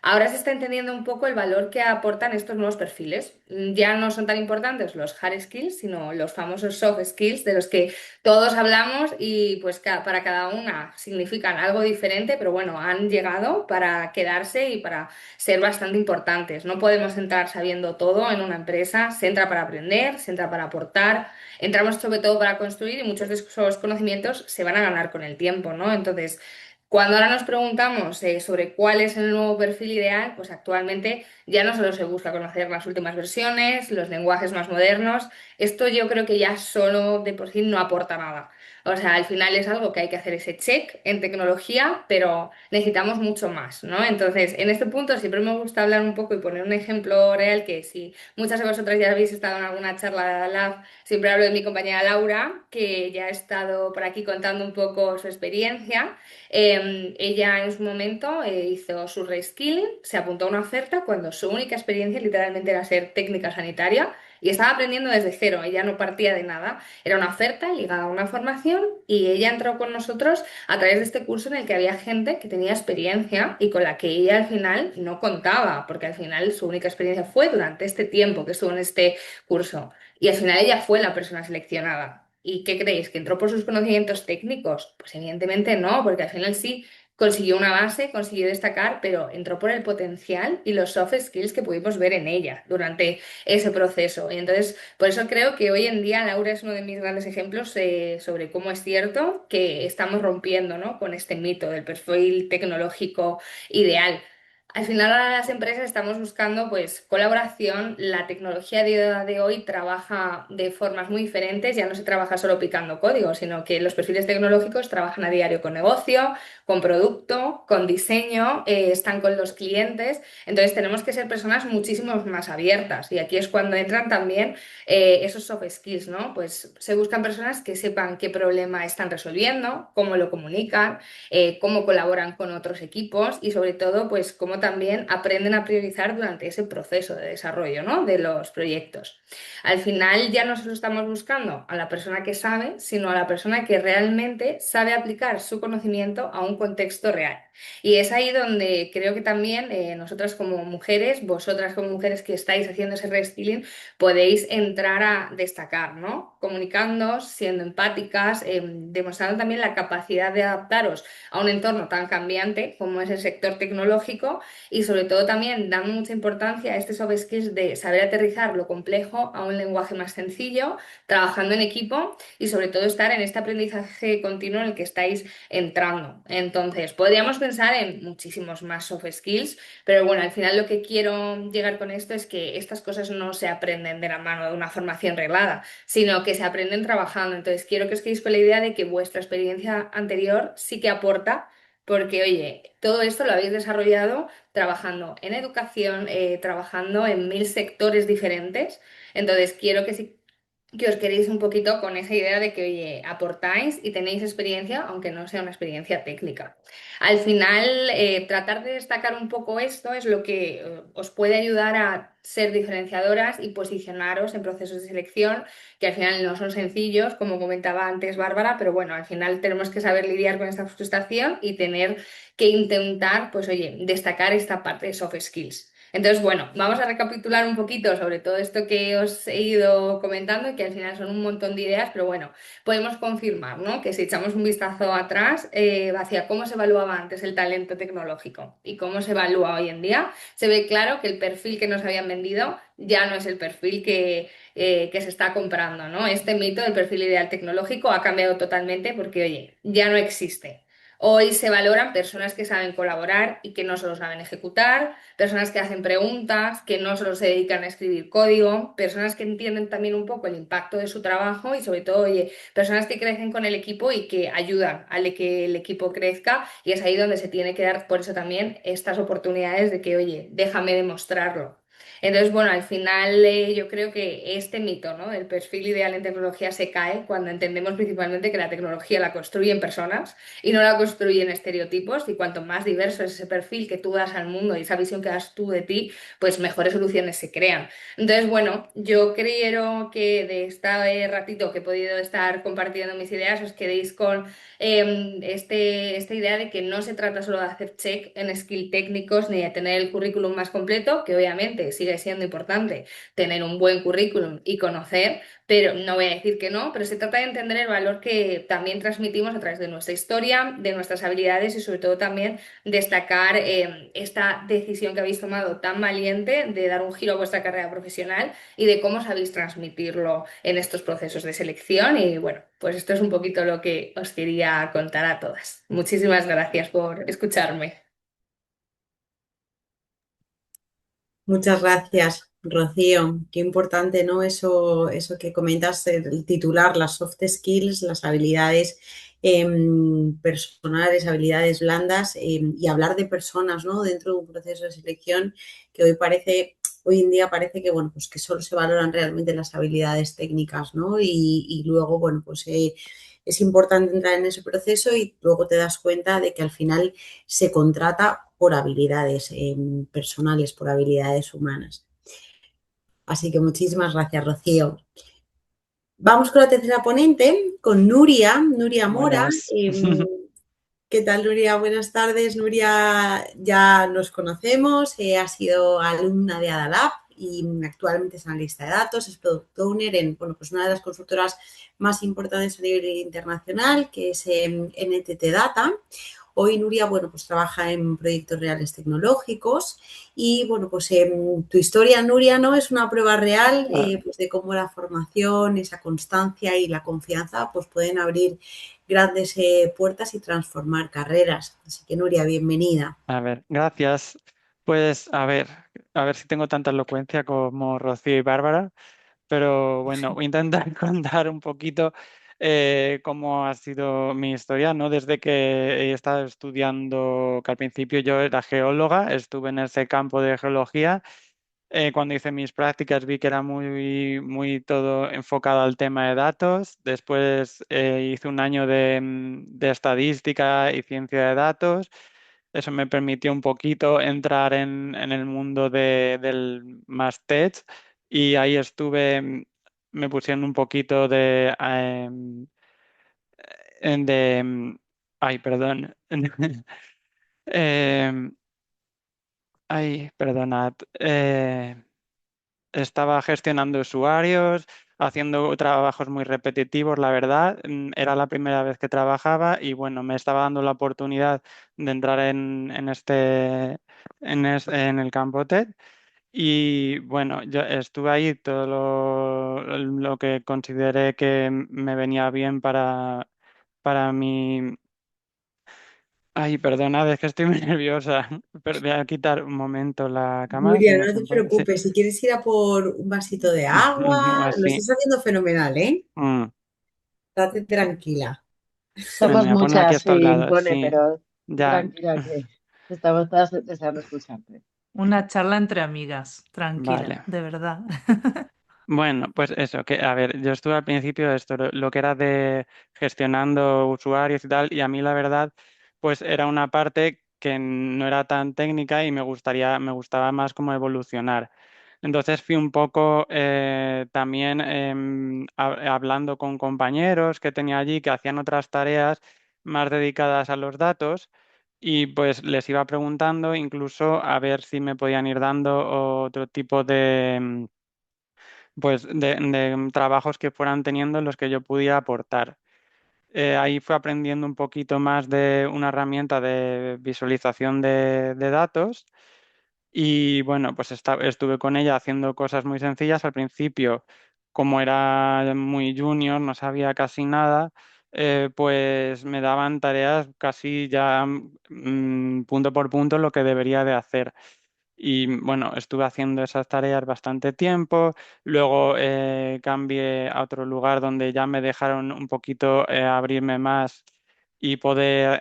Ahora se está entendiendo un poco el valor que aportan estos nuevos perfiles. Ya no son tan importantes los hard skills, sino los famosos soft skills de los que todos hablamos y pues para cada una significan algo diferente, pero bueno, han llegado para quedarse y para ser bastante importantes. No podemos entrar sabiendo todo en una empresa, se entra para aprender, se entra para aportar, entramos sobre todo para construir, y muchos de esos conocimientos se van a ganar con el tiempo, ¿no? Entonces, cuando ahora nos preguntamos sobre cuál es el nuevo perfil ideal, pues actualmente ya no solo se busca conocer las últimas versiones, los lenguajes más modernos. Esto yo creo que ya solo de por sí no aporta nada. O sea, al final es algo que hay que hacer ese check en tecnología, pero necesitamos mucho más, ¿no? Entonces, en este punto siempre me gusta hablar un poco y poner un ejemplo real, que si muchas de vosotras ya habéis estado en alguna charla de Lab, siempre hablo de mi compañera Laura, que ya ha estado por aquí contando un poco su experiencia. Ella en su momento hizo su reskilling, se apuntó a una oferta cuando su única experiencia literalmente era ser técnica sanitaria y estaba aprendiendo desde cero, ella no partía de nada, era una oferta ligada a una formación, y ella entró con nosotros a través de este curso en el que había gente que tenía experiencia y con la que ella al final no contaba, porque al final su única experiencia fue durante este tiempo que estuvo en este curso, y al final ella fue la persona seleccionada. ¿Y qué creéis? ¿Que entró por sus conocimientos técnicos? Pues evidentemente no, porque al final sí consiguió una base, consiguió destacar, pero entró por el potencial y los soft skills que pudimos ver en ella durante ese proceso. Y entonces, por eso creo que hoy en día Laura es uno de mis grandes ejemplos sobre cómo es cierto que estamos rompiendo, ¿no?, con este mito del perfil tecnológico ideal. Al final, ahora las empresas estamos buscando pues colaboración. La tecnología de hoy trabaja de formas muy diferentes. Ya no se trabaja solo picando código, sino que los perfiles tecnológicos trabajan a diario con negocio, con producto, con diseño, están con los clientes. Entonces tenemos que ser personas muchísimo más abiertas. Y aquí es cuando entran también esos soft skills, ¿no? Pues se buscan personas que sepan qué problema están resolviendo, cómo lo comunican, cómo colaboran con otros equipos y sobre todo, pues cómo cómo también aprenden a priorizar durante ese proceso de desarrollo, ¿no? De los proyectos. Al final ya no solo estamos buscando a la persona que sabe, sino a la persona que realmente sabe aplicar su conocimiento a un contexto real. Y es ahí donde creo que también nosotras como mujeres, vosotras como mujeres que estáis haciendo ese reskilling, podéis entrar a destacar, ¿no? Comunicándoos, siendo empáticas, demostrando también la capacidad de adaptaros a un entorno tan cambiante como es el sector tecnológico y sobre todo también dando mucha importancia a este soft skills de saber aterrizar lo complejo a un lenguaje más sencillo, trabajando en equipo y sobre todo estar en este aprendizaje continuo en el que estáis entrando. Entonces, podríamos pensar en muchísimos más soft skills, pero bueno, al final lo que quiero llegar con esto es que estas cosas no se aprenden de la mano de una formación reglada, sino que se aprenden trabajando. Entonces, quiero que os quedéis con la idea de que vuestra experiencia anterior sí que aporta, porque, oye, todo esto lo habéis desarrollado trabajando en educación, trabajando en mil sectores diferentes. Entonces, quiero que sí que os queréis un poquito con esa idea de que, oye, aportáis y tenéis experiencia, aunque no sea una experiencia técnica. Al final, tratar de destacar un poco esto es lo que os puede ayudar a ser diferenciadoras y posicionaros en procesos de selección, que al final no son sencillos, como comentaba antes Bárbara, pero bueno, al final tenemos que saber lidiar con esta frustración y tener que intentar, pues oye, destacar esta parte de soft skills. Entonces, bueno, vamos a recapitular un poquito sobre todo esto que os he ido comentando, que al final son un montón de ideas, pero bueno, podemos confirmar, ¿no? Que si echamos un vistazo atrás hacia cómo se evaluaba antes el talento tecnológico y cómo se evalúa hoy en día, se ve claro que el perfil que nos habían vendido ya no es el perfil que se está comprando, ¿no? Este mito del perfil ideal tecnológico ha cambiado totalmente porque, oye, ya no existe. Hoy se valoran personas que saben colaborar y que no solo saben ejecutar, personas que hacen preguntas, que no solo se dedican a escribir código, personas que entienden también un poco el impacto de su trabajo y sobre todo, oye, personas que crecen con el equipo y que ayudan a que el equipo crezca y es ahí donde se tiene que dar por eso también estas oportunidades de que, oye, déjame demostrarlo. Entonces, bueno, al final yo creo que este mito, ¿no? El perfil ideal en tecnología se cae cuando entendemos principalmente que la tecnología la construyen personas y no la construyen estereotipos y cuanto más diverso es ese perfil que tú das al mundo y esa visión que das tú de ti, pues mejores soluciones se crean. Entonces, bueno, yo creo que de este ratito que he podido estar compartiendo mis ideas os quedéis con esta idea de que no se trata solo de hacer check en skill técnicos ni de tener el currículum más completo, que obviamente sigue siendo importante tener un buen currículum y conocer, pero no voy a decir que no, pero se trata de entender el valor que también transmitimos a través de nuestra historia, de nuestras habilidades y sobre todo también destacar esta decisión que habéis tomado tan valiente de dar un giro a vuestra carrera profesional y de cómo sabéis transmitirlo en estos procesos de selección. Y bueno, pues esto es un poquito lo que os quería contar a todas. Muchísimas gracias por escucharme. Muchas gracias, Rocío. Qué importante, ¿no? Eso que comentas, el titular, las soft skills, las habilidades personales, habilidades blandas y hablar de personas, ¿no? Dentro de un proceso de selección que hoy en día parece que, bueno, pues que solo se valoran realmente las habilidades técnicas, ¿no? Y luego, bueno, pues es importante entrar en ese proceso y luego te das cuenta de que al final se contrata por habilidades personales, por habilidades humanas. Así que muchísimas gracias, Rocío. Vamos con la tercera ponente, con Nuria Mora. Buenas. ¿Qué tal, Nuria? Buenas tardes. Nuria, ya nos conocemos, ha sido alumna de Adalab y actualmente es analista de datos, es product owner en bueno, pues una de las consultoras más importantes a nivel internacional, que es NTT Data. Hoy Nuria, bueno, pues trabaja en proyectos reales tecnológicos y, bueno, pues tu historia, Nuria, ¿no? Es una prueba real pues de cómo la formación, esa constancia y la confianza pues pueden abrir grandes puertas y transformar carreras. Así que, Nuria, bienvenida. A ver, gracias. Pues a ver si tengo tanta elocuencia como Rocío y Bárbara, pero bueno, voy a intentar contar un poquito cómo ha sido mi historia, ¿no? Desde que he estado estudiando, que al principio yo era geóloga, estuve en ese campo de geología. Cuando hice mis prácticas vi que era muy todo enfocado al tema de datos. Después hice un año de estadística y ciencia de datos. eso me permitió un poquito entrar en el mundo del Mastech y ahí estuve, me pusieron un poquito de, ay, perdón, Em, ay, perdonad, estaba gestionando usuarios, haciendo trabajos muy repetitivos, la verdad. Era la primera vez que trabajaba y bueno, me estaba dando la oportunidad de entrar en el campo tech. Y bueno, yo estuve ahí todo lo que consideré que me venía bien para mi... Ay, perdonad, es que estoy muy nerviosa. Pero voy a quitar un momento la cámara que Julia, no no sé te por qué. Sí. preocupes, si quieres ir a por un vasito de agua, lo Así. estás haciendo fenomenal, ¿eh? Mm. Date tranquila. Me Somos voy a poner aquí a muchas, estos sí, lados, impone, sí. pero tú Ya, tranquila que estamos todas deseando escucharte. Una charla entre amigas, tranquila, vale. de verdad. Bueno, pues eso, que a ver, yo estuve al principio de esto, lo que era de gestionando usuarios y tal, y a mí la verdad, pues era una parte que no era tan técnica y me gustaba más como evolucionar. Entonces fui un poco también hablando con compañeros que tenía allí que hacían otras tareas más dedicadas a los datos y pues les iba preguntando incluso a ver si me podían ir dando otro tipo de trabajos que fueran teniendo en los que yo pudiera aportar. Ahí fui aprendiendo un poquito más de una herramienta de visualización de datos y bueno, pues estuve con ella haciendo cosas muy sencillas. Al principio, como era muy junior, no sabía casi nada, pues me daban tareas casi ya punto por punto lo que debería de hacer. Y bueno, estuve haciendo esas tareas bastante tiempo, luego cambié a otro lugar donde ya me dejaron un poquito abrirme más y poder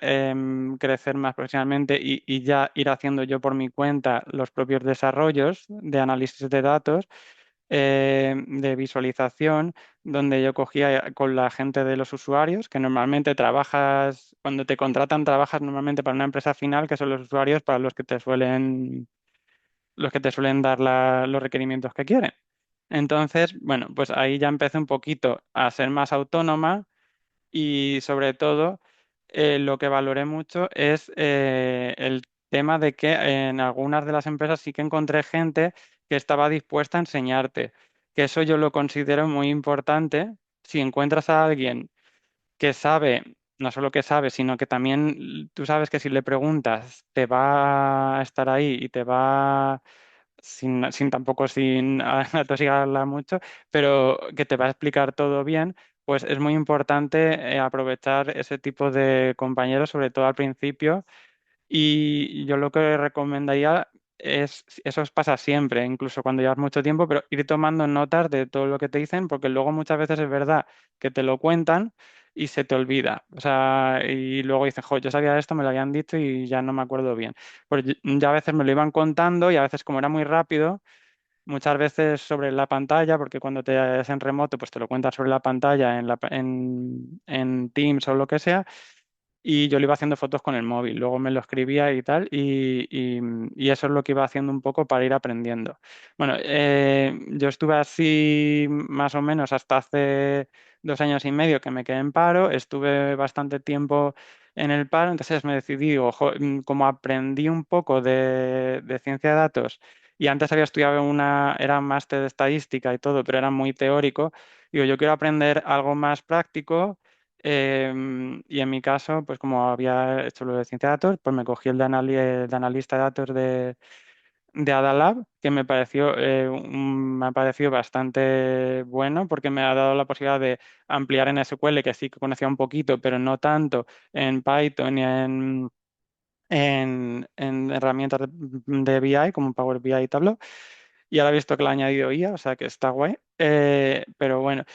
crecer más profesionalmente y ya ir haciendo yo por mi cuenta los propios desarrollos de análisis de datos, de visualización, donde yo cogía con la gente de los usuarios, que normalmente trabajas, cuando te contratan, trabajas normalmente para una empresa final, que son los usuarios para los que te suelen dar los requerimientos que quieren. Entonces, bueno, pues ahí ya empecé un poquito a ser más autónoma y sobre todo lo que valoré mucho es el tema de que en algunas de las empresas sí que encontré gente que estaba dispuesta a enseñarte, que eso yo lo considero muy importante. Si encuentras a alguien que sabe, no solo que sabe, sino que también tú sabes que si le preguntas te va a estar ahí y te va sin tampoco sin atosigarla mucho, pero que te va a explicar todo bien, pues es muy importante aprovechar ese tipo de compañeros, sobre todo al principio, y yo lo que recomendaría es, eso os pasa siempre, incluso cuando llevas mucho tiempo, pero ir tomando notas de todo lo que te dicen, porque luego muchas veces es verdad que te lo cuentan y se te olvida. O sea, y luego dices, jo, yo sabía esto, me lo habían dicho y ya no me acuerdo bien. Pues ya a veces me lo iban contando y a veces como era muy rápido, muchas veces sobre la pantalla, porque cuando te es en remoto, pues te lo cuentan sobre la pantalla en Teams o lo que sea, y yo le iba haciendo fotos con el móvil, luego me lo escribía y tal, y eso es lo que iba haciendo un poco para ir aprendiendo. Bueno, yo estuve así más o menos hasta hace 2 años y medio que me quedé en paro, estuve bastante tiempo en el paro, entonces me decidí, ojo, como aprendí un poco de ciencia de datos y antes había estudiado era un máster de estadística y todo, pero era muy teórico, digo, yo quiero aprender algo más práctico. Y en mi caso, pues como había hecho lo de ciencia de datos, pues me cogí el de analista de datos de Adalab, que me ha parecido bastante bueno porque me ha dado la posibilidad de ampliar en SQL, que sí que conocía un poquito, pero no tanto en Python y en herramientas de BI como Power BI y Tableau. Y ahora he visto que le ha añadido IA, o sea que está guay. Pero bueno,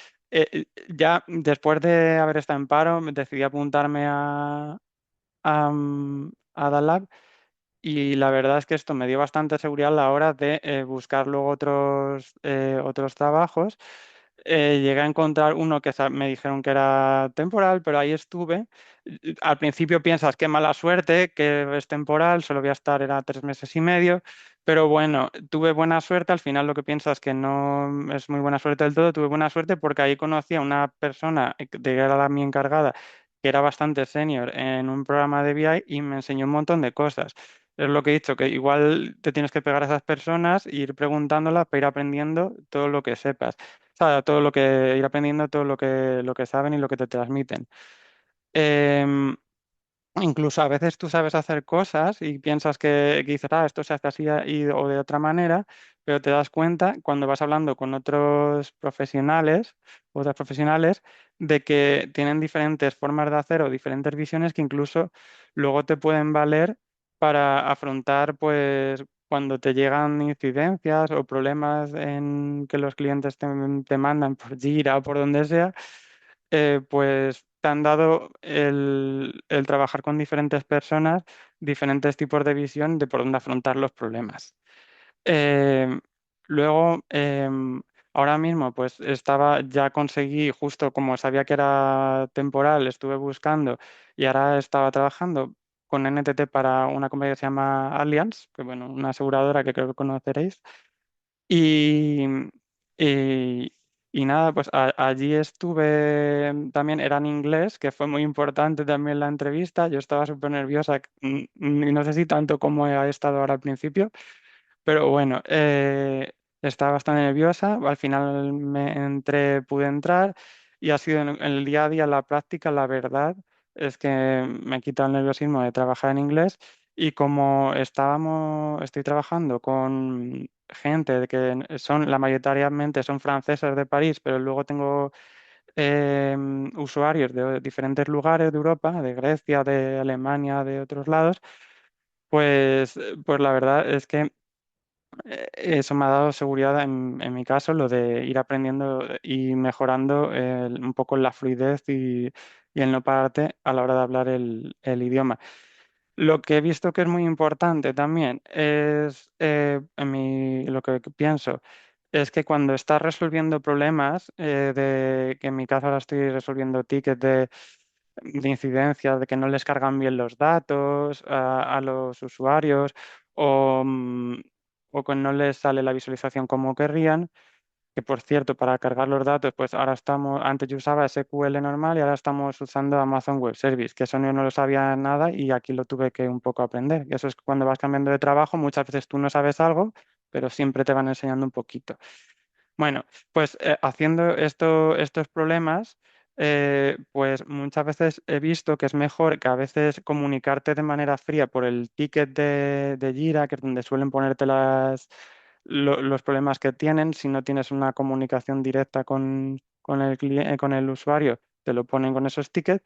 ya después de haber estado en paro, me decidí apuntarme a DALAB y la verdad es que esto me dio bastante seguridad a la hora de buscar luego otros trabajos. llegué a encontrar uno que me dijeron que era temporal, pero ahí estuve. Al principio piensas qué mala suerte, que es temporal, solo voy a estar, era 3 meses y medio, pero bueno, tuve buena suerte. Al final lo que piensas que no es muy buena suerte del todo, tuve buena suerte porque ahí conocí a una persona que era mi encargada, que era bastante senior en un programa de BI y me enseñó un montón de cosas. Es lo que he dicho, que igual te tienes que pegar a esas personas e ir preguntándolas para ir aprendiendo todo lo que sepas. O sea, todo lo que ir aprendiendo, todo lo que saben y lo que te transmiten. Em, Incluso a veces tú sabes hacer cosas y piensas que dices, esto se hace así o de otra manera, pero te das cuenta cuando vas hablando con otros profesionales, otras profesionales, de que tienen diferentes formas de hacer o diferentes visiones que incluso luego te pueden valer para afrontar, pues, cuando te llegan incidencias o problemas en que los clientes te mandan por Jira o por donde sea, pues te han dado el trabajar con diferentes personas, diferentes tipos de visión de por dónde afrontar los problemas. Eh, Luego, ahora mismo, pues ya conseguí, justo como sabía que era temporal, estuve buscando y ahora estaba trabajando con NTT para una compañía que se llama Allianz, que bueno, una aseguradora que creo que conoceréis. Y, y, y nada, pues allí estuve también, era en inglés, que fue muy importante también la entrevista. Yo estaba súper nerviosa, y no sé si tanto como he estado ahora al principio, pero bueno, estaba bastante nerviosa. Al final pude entrar y ha sido en el día a día, la práctica, la verdad es que me quita el nerviosismo de trabajar en inglés. Y como estoy trabajando con gente de que la mayoritariamente son franceses de París, pero luego tengo usuarios de diferentes lugares de Europa, de Grecia, de Alemania, de otros lados, pues la verdad es que eso me ha dado seguridad en mi caso, lo de ir aprendiendo y mejorando un poco la fluidez y el no pararte a la hora de hablar el idioma. Lo que he visto que es muy importante también es, lo que pienso, es que cuando estás resolviendo problemas, que en mi caso ahora estoy resolviendo tickets de incidencias, de que no les cargan bien los datos a los usuarios o que no les sale la visualización como querrían, que por cierto, para cargar los datos, pues antes yo usaba SQL normal y ahora estamos usando Amazon Web Service, que eso yo no lo sabía nada y aquí lo tuve que un poco aprender. Eso es cuando vas cambiando de trabajo, muchas veces tú no sabes algo, pero siempre te van enseñando un poquito. Bueno, pues haciendo estos problemas, pues muchas veces he visto que es mejor que a veces comunicarte de manera fría por el ticket de Jira, que es donde suelen ponerte los problemas que tienen. Si no tienes una comunicación directa con el usuario, te lo ponen con esos tickets.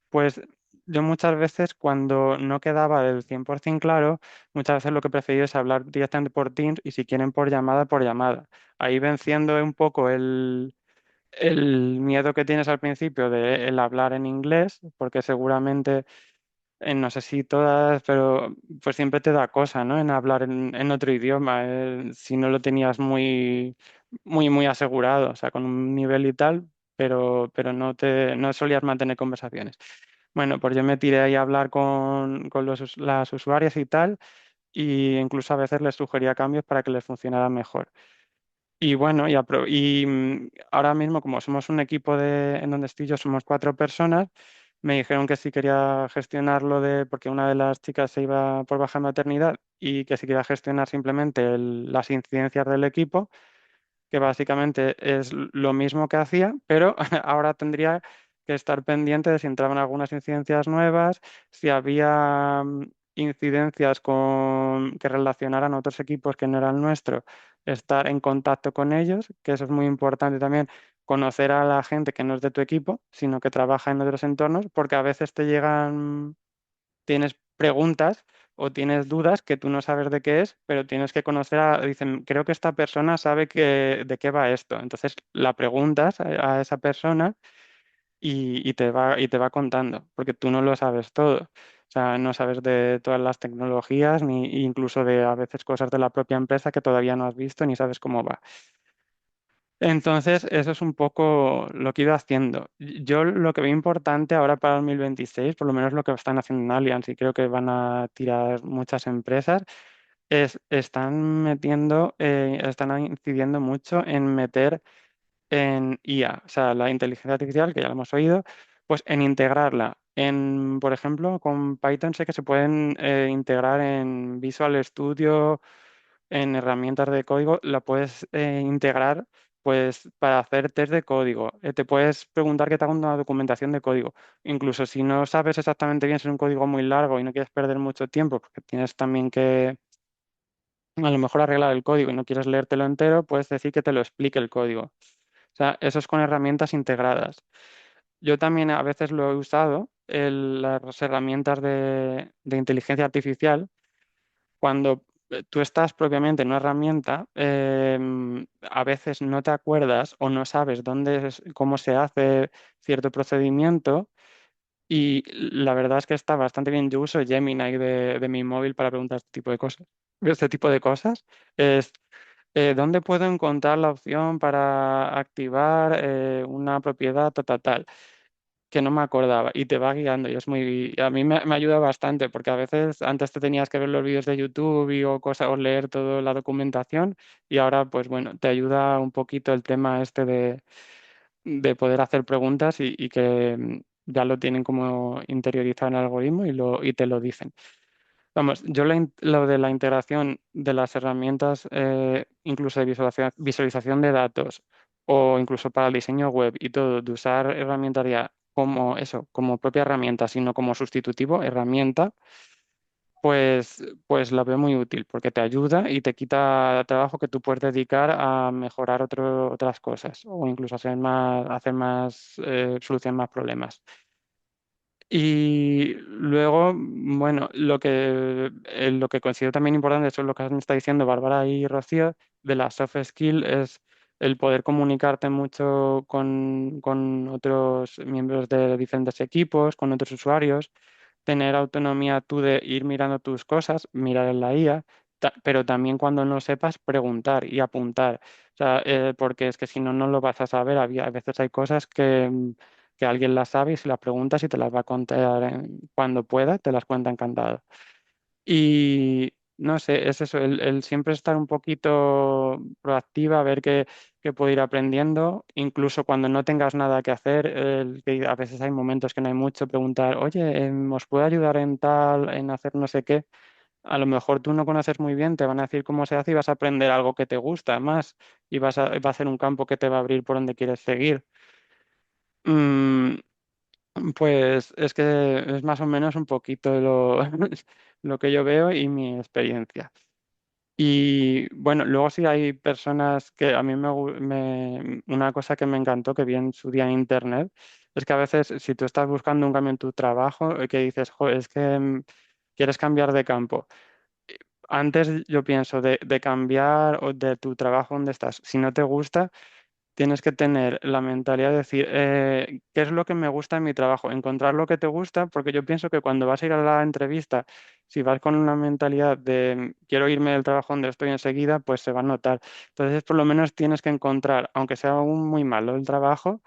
Pues yo muchas veces cuando no quedaba del 100% claro, muchas veces lo que preferí es hablar directamente por Teams y si quieren por llamada, por llamada. Ahí venciendo un poco el miedo que tienes al principio de el hablar en inglés, porque seguramente, no sé si todas, pero pues siempre te da cosa, ¿no? En hablar en otro idioma, si no lo tenías muy asegurado, o sea, con un nivel y tal, pero no solías mantener conversaciones. Bueno, pues yo me tiré ahí a hablar con las usuarias y tal, y incluso a veces les sugería cambios para que les funcionara mejor. Y bueno, ahora mismo, como somos un equipo en donde estoy yo, somos 4 personas, me dijeron que si quería gestionarlo porque una de las chicas se iba por baja maternidad y que si quería gestionar simplemente las incidencias del equipo, que básicamente es lo mismo que hacía, pero ahora tendría que estar pendiente de si entraban algunas incidencias nuevas, si había incidencias que relacionaran a otros equipos que no eran el nuestro, estar en contacto con ellos, que eso es muy importante también, conocer a la gente que no es de tu equipo, sino que trabaja en otros entornos, porque a veces tienes preguntas o tienes dudas que tú no sabes de qué es, pero tienes que dicen, creo que esta persona sabe de qué va esto. Entonces la preguntas a esa persona y te va contando, porque tú no lo sabes todo. O sea, no sabes de todas las tecnologías, ni incluso de a veces cosas de la propia empresa que todavía no has visto ni sabes cómo va. Entonces, eso es un poco lo que he ido haciendo. Yo lo que veo importante ahora para 2026, por lo menos lo que están haciendo en Allianz y creo que van a tirar muchas empresas, están metiendo, están incidiendo mucho en meter en IA, o sea, la inteligencia artificial, que ya lo hemos oído, pues en integrarla. Por ejemplo, con Python sé que se pueden integrar en Visual Studio, en herramientas de código, la puedes integrar pues para hacer test de código. Te puedes preguntar que te haga una documentación de código. Incluso si no sabes exactamente bien si es un código muy largo y no quieres perder mucho tiempo, porque tienes también que a lo mejor arreglar el código y no quieres leértelo entero, puedes decir que te lo explique el código. O sea, eso es con herramientas integradas. Yo también a veces lo he usado, las herramientas de inteligencia artificial, cuando tú estás propiamente en una herramienta, a veces no te acuerdas o no sabes cómo se hace cierto procedimiento y la verdad es que está bastante bien. Yo uso Gemini de mi móvil para preguntar este tipo de cosas. Este tipo de cosas es, ¿dónde puedo encontrar la opción para activar una propiedad tal? Que no me acordaba y te va guiando y es muy a mí me ayuda bastante porque a veces antes te tenías que ver los vídeos de YouTube o cosas o leer toda la documentación y ahora pues bueno te ayuda un poquito el tema este de poder hacer preguntas y que ya lo tienen como interiorizado en el algoritmo y te lo dicen. Vamos, yo lo de la integración de las herramientas, incluso de visualización de datos o incluso para el diseño web y todo, de usar herramientas ya como eso, como propia herramienta, sino como sustitutivo, herramienta, pues la veo muy útil porque te ayuda y te quita trabajo que tú puedes dedicar a mejorar otras cosas o incluso hacer más, solucionar más problemas. Y luego, bueno, lo que considero también importante, eso es lo que han estado diciendo Bárbara y Rocío, de la soft skill, es el poder comunicarte mucho con otros miembros de diferentes equipos, con otros usuarios, tener autonomía tú de ir mirando tus cosas, mirar en la IA, pero también cuando no sepas, preguntar y apuntar. O sea, porque es que si no, no lo vas a saber. A veces hay cosas que alguien las sabe y si las preguntas y te las va a contar cuando pueda, te las cuenta encantado. Y no sé, es eso, el siempre estar un poquito proactiva, ver qué puedo ir aprendiendo, incluso cuando no tengas nada que hacer, que a veces hay momentos que no hay mucho, preguntar, oye, ¿os puedo ayudar en tal, en hacer no sé qué? A lo mejor tú no conoces muy bien, te van a decir cómo se hace y vas a aprender algo que te gusta más y va a ser un campo que te va a abrir por donde quieres seguir. Mm, pues es que es más o menos un poquito lo que yo veo y mi experiencia. Y bueno, luego sí hay personas que a mí una cosa que me encantó que vi en su día en internet es que a veces si tú estás buscando un cambio en tu trabajo, que dices, "Jo, es que quieres cambiar de campo. Antes yo pienso de cambiar o de tu trabajo donde estás, si no te gusta, tienes que tener la mentalidad de decir, ¿qué es lo que me gusta en mi trabajo? Encontrar lo que te gusta, porque yo pienso que cuando vas a ir a la entrevista, si vas con una mentalidad de quiero irme del trabajo donde estoy enseguida, pues se va a notar. Entonces, por lo menos tienes que encontrar, aunque sea aún muy malo el trabajo,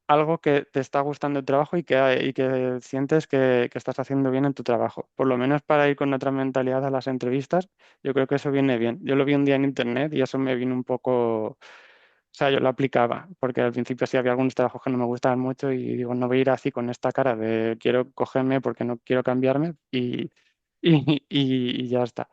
algo que te está gustando el trabajo y que sientes que estás haciendo bien en tu trabajo. Por lo menos para ir con otra mentalidad a las entrevistas, yo creo que eso viene bien. Yo lo vi un día en internet y eso me vino un poco, o sea, yo lo aplicaba, porque al principio sí había algunos trabajos que no me gustaban mucho y digo, no voy a ir así con esta cara de quiero cogerme porque no quiero cambiarme y ya está.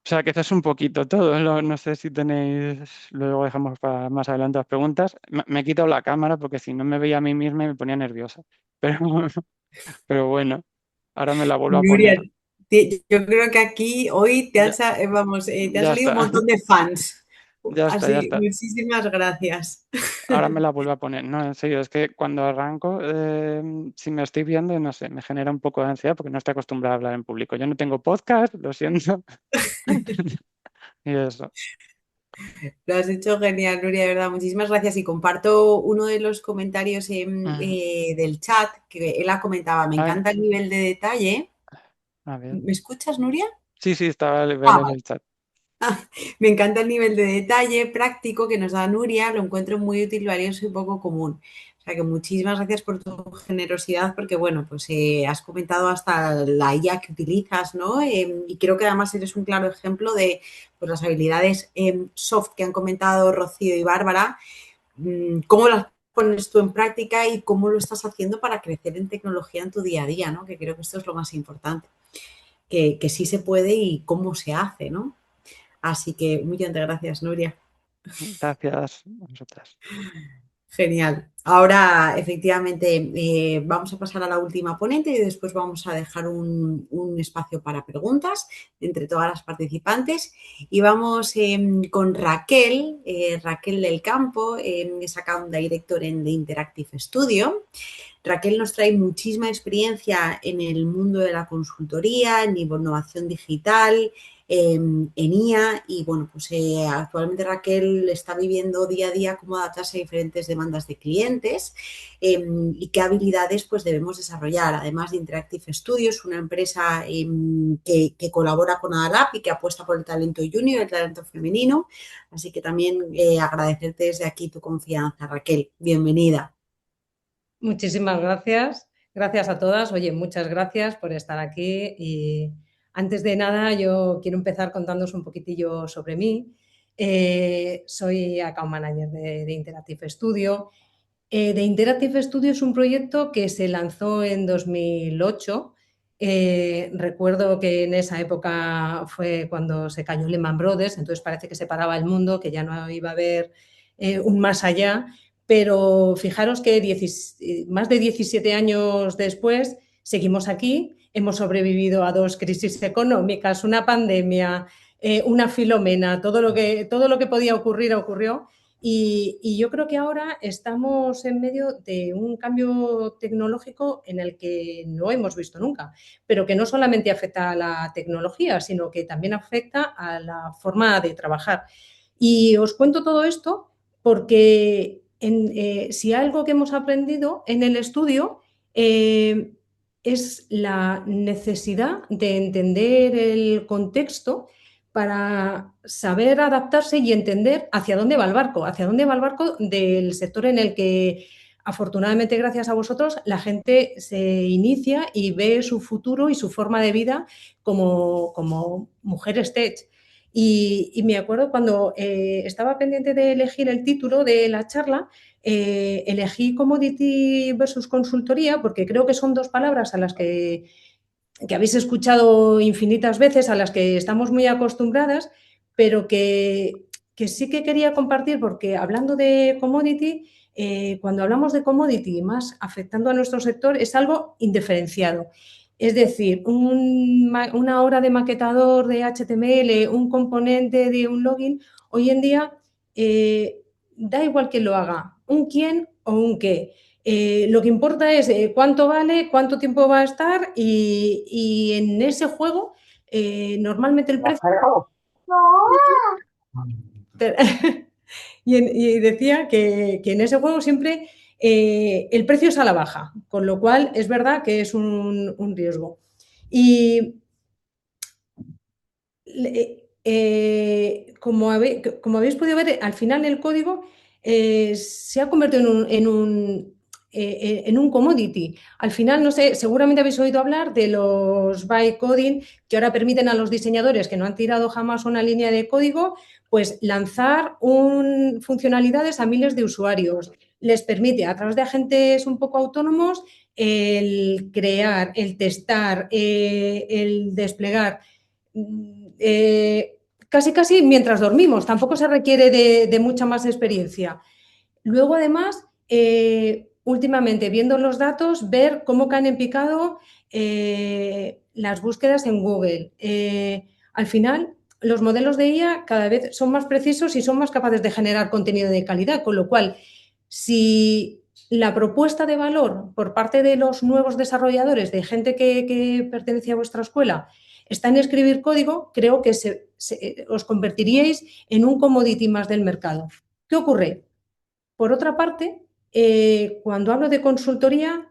O sea, que eso es un poquito todo. No sé si tenéis, luego dejamos para más adelante las preguntas. Me he quitado la cámara porque si no me veía a mí misma y me ponía nerviosa. Pero, pero bueno, ahora me la vuelvo a Nuria, poner. yo creo que aquí hoy te han, Ya, te han ya salido un está, montón de fans. ya está, ya Así, está. muchísimas gracias. Ahora me la vuelvo a poner. No, en serio, es que cuando arranco, si me estoy viendo, no sé, me genera un poco de ansiedad porque no estoy acostumbrado a hablar en público. Yo no tengo podcast, lo siento. Y eso. Lo has hecho genial, Nuria, de verdad. Muchísimas gracias. Y comparto uno de los comentarios Ujú. del chat que él ha comentado. Me Ay, encanta el nivel de detalle. a ver. ¿Me escuchas, Nuria? Sí, sí, estaba a ver Ah, en vale. el chat. Me encanta el nivel de detalle práctico que nos da Nuria, lo encuentro muy útil, valioso y poco común. O sea que muchísimas gracias por tu generosidad, porque bueno, pues has comentado hasta la IA que utilizas, ¿no? Y creo que además eres un claro ejemplo de pues, las habilidades soft que han comentado Rocío y Bárbara, cómo las pones tú en práctica y cómo lo estás haciendo para crecer en tecnología en tu día a día, ¿no? Que creo que esto es lo más importante, que sí se puede y cómo se hace, ¿no? Así que muchas gracias, Nuria. Gracias a vosotras. Genial. Ahora, efectivamente, vamos a pasar a la última ponente y después vamos a dejar un espacio para preguntas entre todas las participantes. Y vamos con Raquel, Raquel del Campo, es Account Director en The Interactive Studio. Raquel nos trae muchísima experiencia en el mundo de la consultoría, en innovación digital, en IA y bueno, pues actualmente Raquel está viviendo día a día cómo adaptarse a diferentes demandas de clientes y qué habilidades pues debemos desarrollar. Además de Interactive Studios, una empresa que colabora con Adalab y que apuesta por el talento junior, el talento femenino. Así que también agradecerte desde aquí tu confianza, Raquel. Bienvenida. Muchísimas gracias. Gracias a todas. Oye, muchas gracias por estar aquí. Y antes de nada, yo quiero empezar contándoos un poquitillo sobre mí. Soy Account Manager de Interactive Studio. The Interactive Studio es un proyecto que se lanzó en 2008. Recuerdo que en esa época fue cuando se cayó Lehman Brothers, entonces parece que se paraba el mundo, que ya no iba a haber un más allá. Pero fijaros que más de 17 años después seguimos aquí, hemos sobrevivido a 2 crisis económicas, una pandemia, una Filomena, todo lo que podía ocurrir ocurrió. Y yo creo que ahora estamos en medio de un cambio tecnológico en el que no hemos visto nunca, pero que no solamente afecta a la tecnología, sino que también afecta a la forma de trabajar. Y os cuento todo esto porque si algo que hemos aprendido en el estudio es la necesidad de entender el contexto para saber adaptarse y entender hacia dónde va el barco del sector en el que afortunadamente gracias a vosotros la gente se inicia y ve su futuro y su forma de vida como mujeres tech. Y me acuerdo cuando estaba pendiente de elegir el título de la charla, elegí commodity versus consultoría porque creo que son 2 palabras a las que habéis escuchado infinitas veces, a las que estamos muy acostumbradas, pero que sí que quería compartir porque hablando de commodity, cuando hablamos de commodity más afectando a nuestro sector es algo indiferenciado. Es decir, una hora de maquetador de HTML, un componente de un login, hoy en día da igual quién lo haga, un quién o un qué. Lo que importa es cuánto vale, cuánto tiempo va a estar y en ese juego normalmente el precio... y decía que en ese juego siempre el precio es a la baja, con lo cual es verdad que es un riesgo. Y como habéis podido ver, al final el código se ha convertido en un commodity. Al final, no sé, seguramente habéis oído hablar de los bytecoding que ahora permiten a los diseñadores que no han tirado jamás una línea de código, pues lanzar funcionalidades a miles de usuarios. Les permite, a través de agentes un poco autónomos, el crear, el testar, el desplegar. Casi mientras dormimos, tampoco se requiere de mucha más experiencia. Luego, además, últimamente, viendo los datos, ver cómo caen en picado las búsquedas en Google. Al final, los modelos de IA cada vez son más precisos y son más capaces de generar contenido de calidad, con lo cual, si la propuesta de valor por parte de los nuevos desarrolladores, de gente que pertenece a vuestra escuela, está en escribir código, creo que os convertiríais en un commodity más del mercado. ¿Qué ocurre? Por otra parte, cuando hablo de consultoría,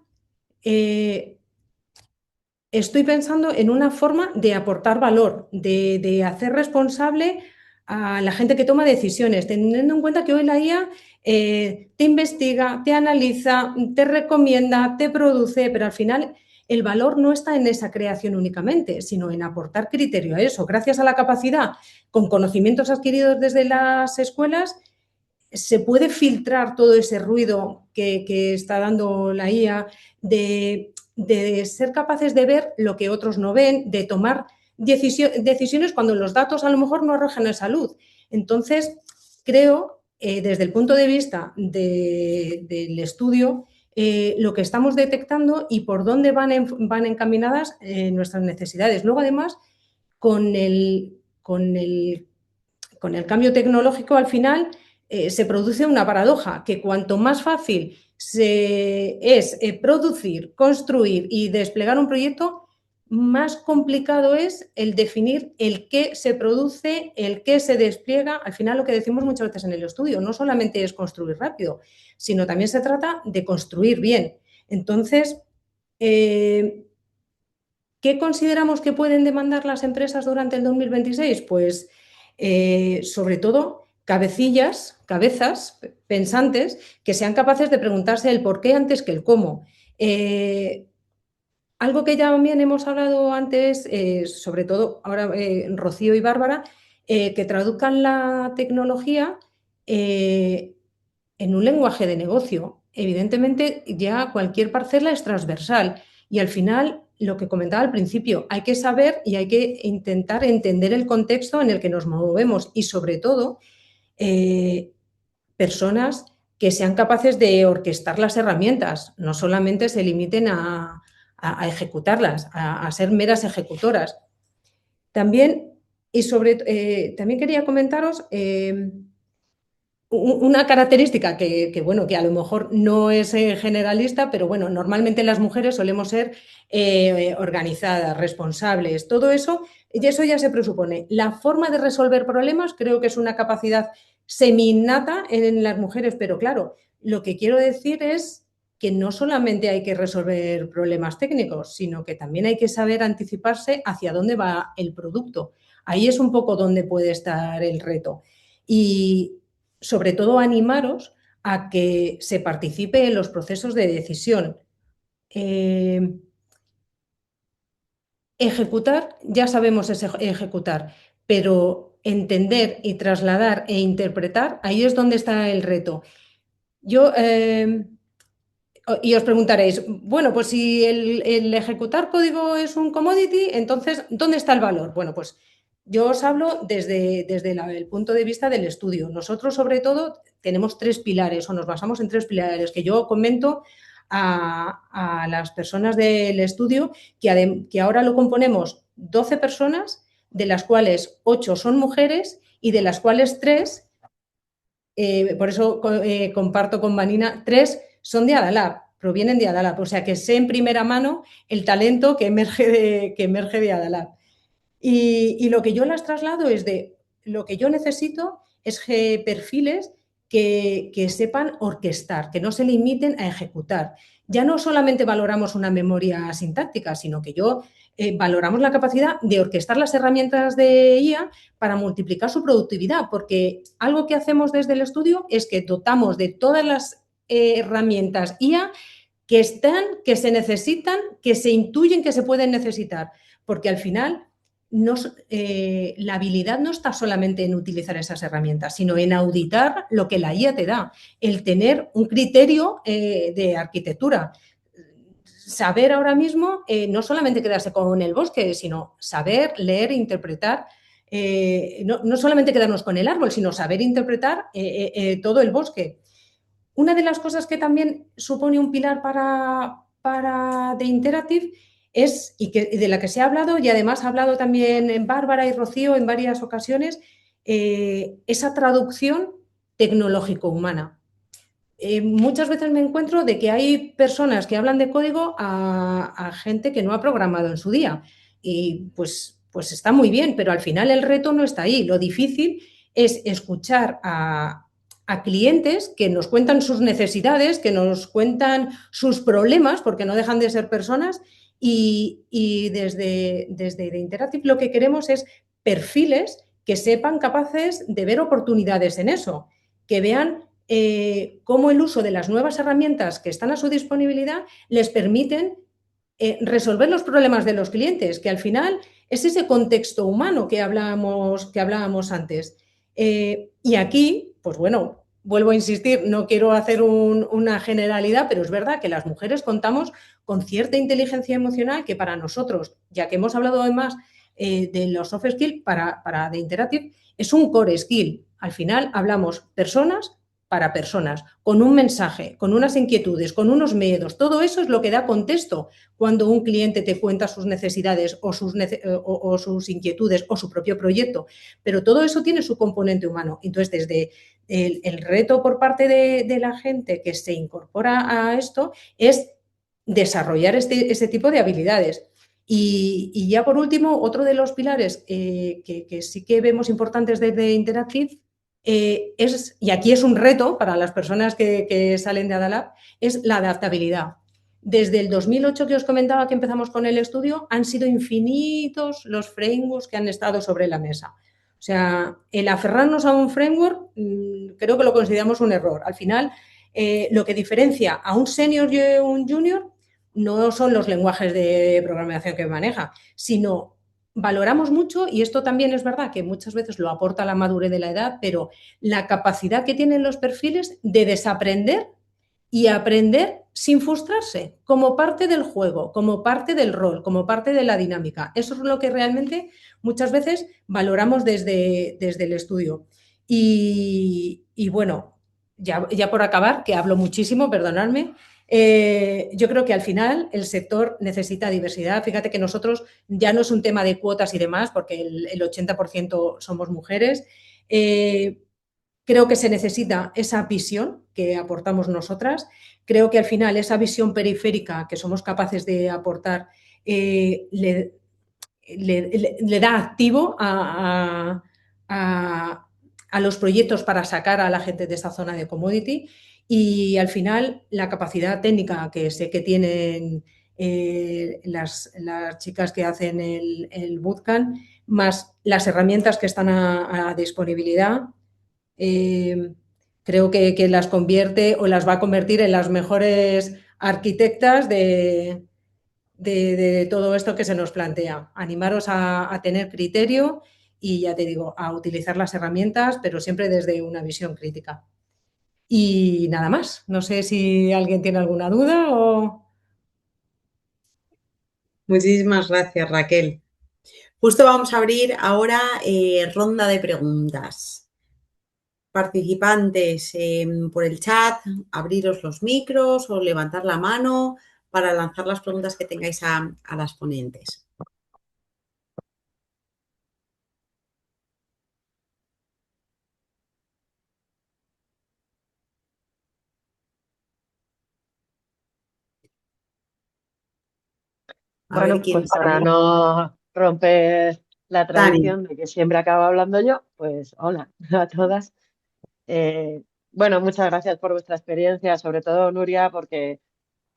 estoy pensando en una forma de aportar valor, de hacer responsable a la gente que toma decisiones, teniendo en cuenta que hoy la IA te investiga, te analiza, te recomienda, te produce, pero al final el valor no está en esa creación únicamente, sino en aportar criterio a eso. Gracias a la capacidad, con conocimientos adquiridos desde las escuelas, se puede filtrar todo ese ruido que está dando la IA, de ser capaces de ver lo que otros no ven, de tomar decisiones cuando los datos a lo mejor no arrojan esa luz. Entonces, creo, desde el punto de vista del estudio, lo que estamos detectando y por dónde van encaminadas nuestras necesidades. Luego, además, con el cambio tecnológico, al final, se produce una paradoja, que cuanto más fácil es producir, construir y desplegar un proyecto, más complicado es el definir el qué se produce, el qué se despliega. Al final, lo que decimos muchas veces en el estudio, no solamente es construir rápido, sino también se trata de construir bien. Entonces, ¿qué consideramos que pueden demandar las empresas durante el 2026? Pues, sobre todo, cabezas pensantes que sean capaces de preguntarse el por qué antes que el cómo. Algo que ya también hemos hablado antes, sobre todo ahora Rocío y Bárbara, que traduzcan la tecnología en un lenguaje de negocio. Evidentemente, ya cualquier parcela es transversal y al final, lo que comentaba al principio, hay que saber y hay que intentar entender el contexto en el que nos movemos y, sobre todo, personas que sean capaces de orquestar las herramientas, no solamente se limiten a ejecutarlas, a ser meras ejecutoras. También, también quería comentaros una característica que a lo mejor no es generalista, pero bueno, normalmente las mujeres solemos ser organizadas, responsables, todo eso, y eso ya se presupone. La forma de resolver problemas creo que es una capacidad semi-innata en las mujeres, pero claro, lo que quiero decir es que no solamente hay que resolver problemas técnicos, sino que también hay que saber anticiparse hacia dónde va el producto. Ahí es un poco donde puede estar el reto. Y sobre todo animaros a que se participe en los procesos de decisión. Ejecutar, ya sabemos ejecutar, pero entender y trasladar e interpretar, ahí es donde está el reto. Y os preguntaréis, bueno, pues si el ejecutar código es un commodity, entonces, ¿dónde está el valor? Bueno, pues yo os hablo desde el punto de vista del estudio. Nosotros, sobre todo, tenemos 3 pilares o nos basamos en 3 pilares que yo comento a las personas del estudio, que ahora lo componemos 12 personas, de las cuales 8 son mujeres y de las cuales 3, por eso comparto con Vanina, 3 son de Adalab, provienen de Adalab, o sea que sé en primera mano el talento que emerge de Adalab. Y lo que yo las traslado es lo que yo necesito es perfiles que sepan orquestar, que no se limiten a ejecutar. Ya no solamente valoramos una memoria sintáctica, sino que valoramos la capacidad de orquestar las herramientas de IA para multiplicar su productividad, porque algo que hacemos desde el estudio es que dotamos de todas las herramientas IA que se necesitan, que se intuyen que se pueden necesitar, porque al final la habilidad no está solamente en utilizar esas herramientas, sino en auditar lo que la IA te da, el tener un criterio de arquitectura. Saber ahora mismo no solamente quedarse con el bosque, sino saber leer e interpretar, no solamente quedarnos con el árbol, sino saber interpretar todo el bosque. Una de las cosas que también supone un pilar para The Interactive y de la que se ha hablado, y además ha hablado también en Bárbara y Rocío en varias ocasiones, esa traducción tecnológico-humana. Muchas veces me encuentro de que hay personas que hablan de código a gente que no ha programado en su día. Y pues está muy bien, pero al final el reto no está ahí. Lo difícil es escuchar a clientes que nos cuentan sus necesidades, que nos cuentan sus problemas, porque no dejan de ser personas, y desde The Interactive lo que queremos es perfiles que sepan capaces de ver oportunidades en eso, que vean cómo el uso de las nuevas herramientas que están a su disponibilidad les permiten resolver los problemas de los clientes, que al final es ese contexto humano que hablábamos antes. Y aquí, pues bueno, vuelvo a insistir, no quiero hacer una generalidad, pero es verdad que las mujeres contamos con cierta inteligencia emocional que para nosotros, ya que hemos hablado además de los soft skills para de Interactive, es un core skill. Al final hablamos personas para personas, con un mensaje, con unas inquietudes, con unos miedos. Todo eso es lo que da contexto cuando un cliente te cuenta sus necesidades o sus inquietudes o su propio proyecto. Pero todo eso tiene su componente humano. Entonces, desde el reto por parte de la gente que se incorpora a esto es desarrollar este tipo de habilidades. Y ya por último, otro de los pilares que sí que vemos importantes desde Interactive y aquí es un reto para las personas que salen de Adalab, es la adaptabilidad. Desde el 2008 que os comentaba que empezamos con el estudio, han sido infinitos los frameworks que han estado sobre la mesa. O sea, el aferrarnos a un framework creo que lo consideramos un error. Al final, lo que diferencia a un senior y un junior no son los lenguajes de programación que maneja, sino valoramos mucho, y esto también es verdad que muchas veces lo aporta la madurez de la edad, pero la capacidad que tienen los perfiles de desaprender y aprender sin frustrarse, como parte del juego, como parte del rol, como parte de la dinámica. Eso es lo que realmente muchas veces valoramos desde el estudio. Y bueno, ya por acabar, que hablo muchísimo, perdonadme, yo creo que al final el sector necesita diversidad. Fíjate que nosotros ya no es un tema de cuotas y demás, porque el 80% somos mujeres. Creo que se necesita esa visión que aportamos nosotras. Creo que al final esa visión periférica que somos capaces de aportar le da activo a los proyectos para sacar a la gente de esa zona de commodity, y al final la capacidad técnica que sé que tienen las chicas que hacen el bootcamp, más las herramientas que están a disponibilidad, eh, creo que las convierte o las va a convertir en las mejores arquitectas de todo esto que se nos plantea. Animaros a tener criterio y, ya te digo, a utilizar las herramientas, pero siempre desde una visión crítica. Y nada más. No sé si alguien tiene alguna duda o... Muchísimas gracias, Raquel. Justo vamos a abrir ahora ronda de preguntas. Participantes por el chat, abriros los micros o levantar la mano para lanzar las preguntas que tengáis a las ponentes. A Bueno, ver quién pues para sabe. no romper la Dani. tradición de que siempre acabo hablando yo, pues hola a todas. Eh, bueno, muchas gracias por vuestra experiencia, sobre todo Nuria, porque,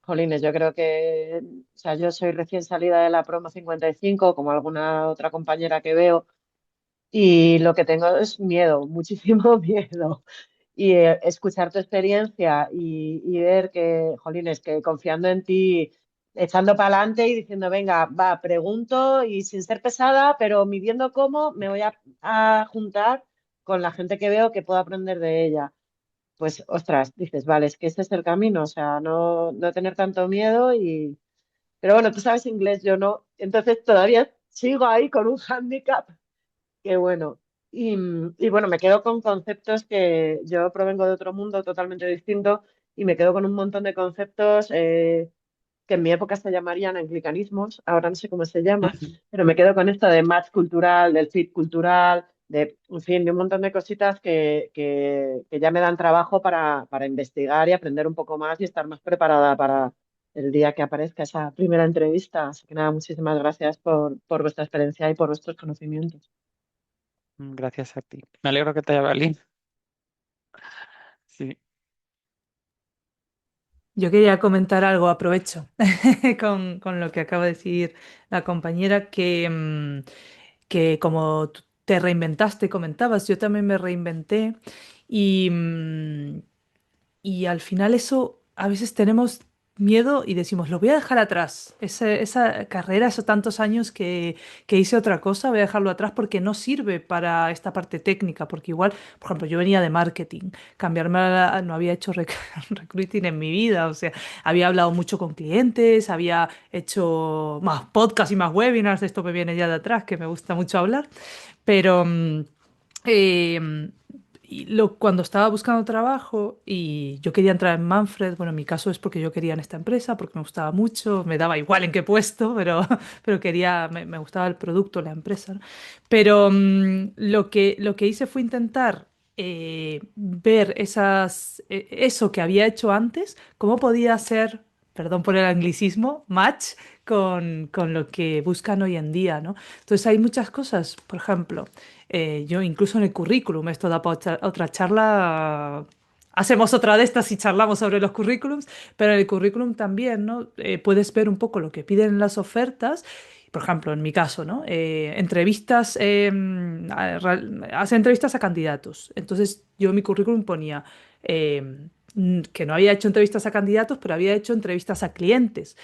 jolines, yo creo que, o sea, yo soy recién salida de la promo 55, como alguna otra compañera que veo, y lo que tengo es miedo, muchísimo miedo. Y escuchar tu experiencia y ver que, jolines, que confiando en ti, echando para adelante y diciendo, venga, va, pregunto y sin ser pesada, pero midiendo cómo me voy a juntar con la gente que veo que puedo aprender de ella. Pues, ostras, dices, vale, es que ese es el camino, o sea, no tener tanto miedo y... Pero bueno, tú sabes inglés, yo no, entonces todavía sigo ahí con un hándicap. Qué bueno. Y bueno, me quedo con conceptos que yo provengo de otro mundo totalmente distinto y me quedo con un montón de conceptos que en mi época se llamarían anglicanismos, ahora no sé cómo se llama, pero me quedo con esto de match cultural, del fit cultural, de, en fin, de un montón de cositas que ya me dan trabajo para investigar y aprender un poco más y estar más preparada para el día que aparezca esa primera entrevista. Así que nada, muchísimas gracias por vuestra experiencia y por vuestros conocimientos. Gracias a ti. Me alegro que te haya valido. Sí. Yo quería comentar algo, aprovecho, con lo que acaba de decir la compañera, que como te reinventaste, comentabas, yo también me reinventé y, y al final eso, a veces tenemos miedo y decimos, lo voy a dejar atrás. Esa carrera, esos tantos años que hice otra cosa, voy a dejarlo atrás porque no sirve para esta parte técnica. Porque igual, por ejemplo, yo venía de marketing, cambiarme no había hecho recruiting en mi vida. O sea, había hablado mucho con clientes, había hecho más podcasts y más webinars. Esto me viene ya de atrás, que me gusta mucho hablar. Pero eh, cuando estaba buscando trabajo y yo quería entrar en Manfred, bueno, en mi caso es porque yo quería en esta empresa, porque me gustaba mucho, me daba igual en qué puesto, pero, pero quería, me gustaba el producto, la empresa, ¿no? Pero lo que hice fue intentar ver eso que había hecho antes, cómo podía ser, perdón por el anglicismo, match con lo que buscan hoy en día, ¿no? Entonces hay muchas cosas, por ejemplo, yo incluso en el currículum, esto da para otra charla, hacemos otra de estas y charlamos sobre los currículums, pero en el currículum también, ¿no? Puedes ver un poco lo que piden las ofertas. Por ejemplo, en mi caso, ¿no? Entrevistas, hace entrevistas a candidatos. Entonces, yo en mi currículum ponía que no había hecho entrevistas a candidatos, pero había hecho entrevistas a clientes.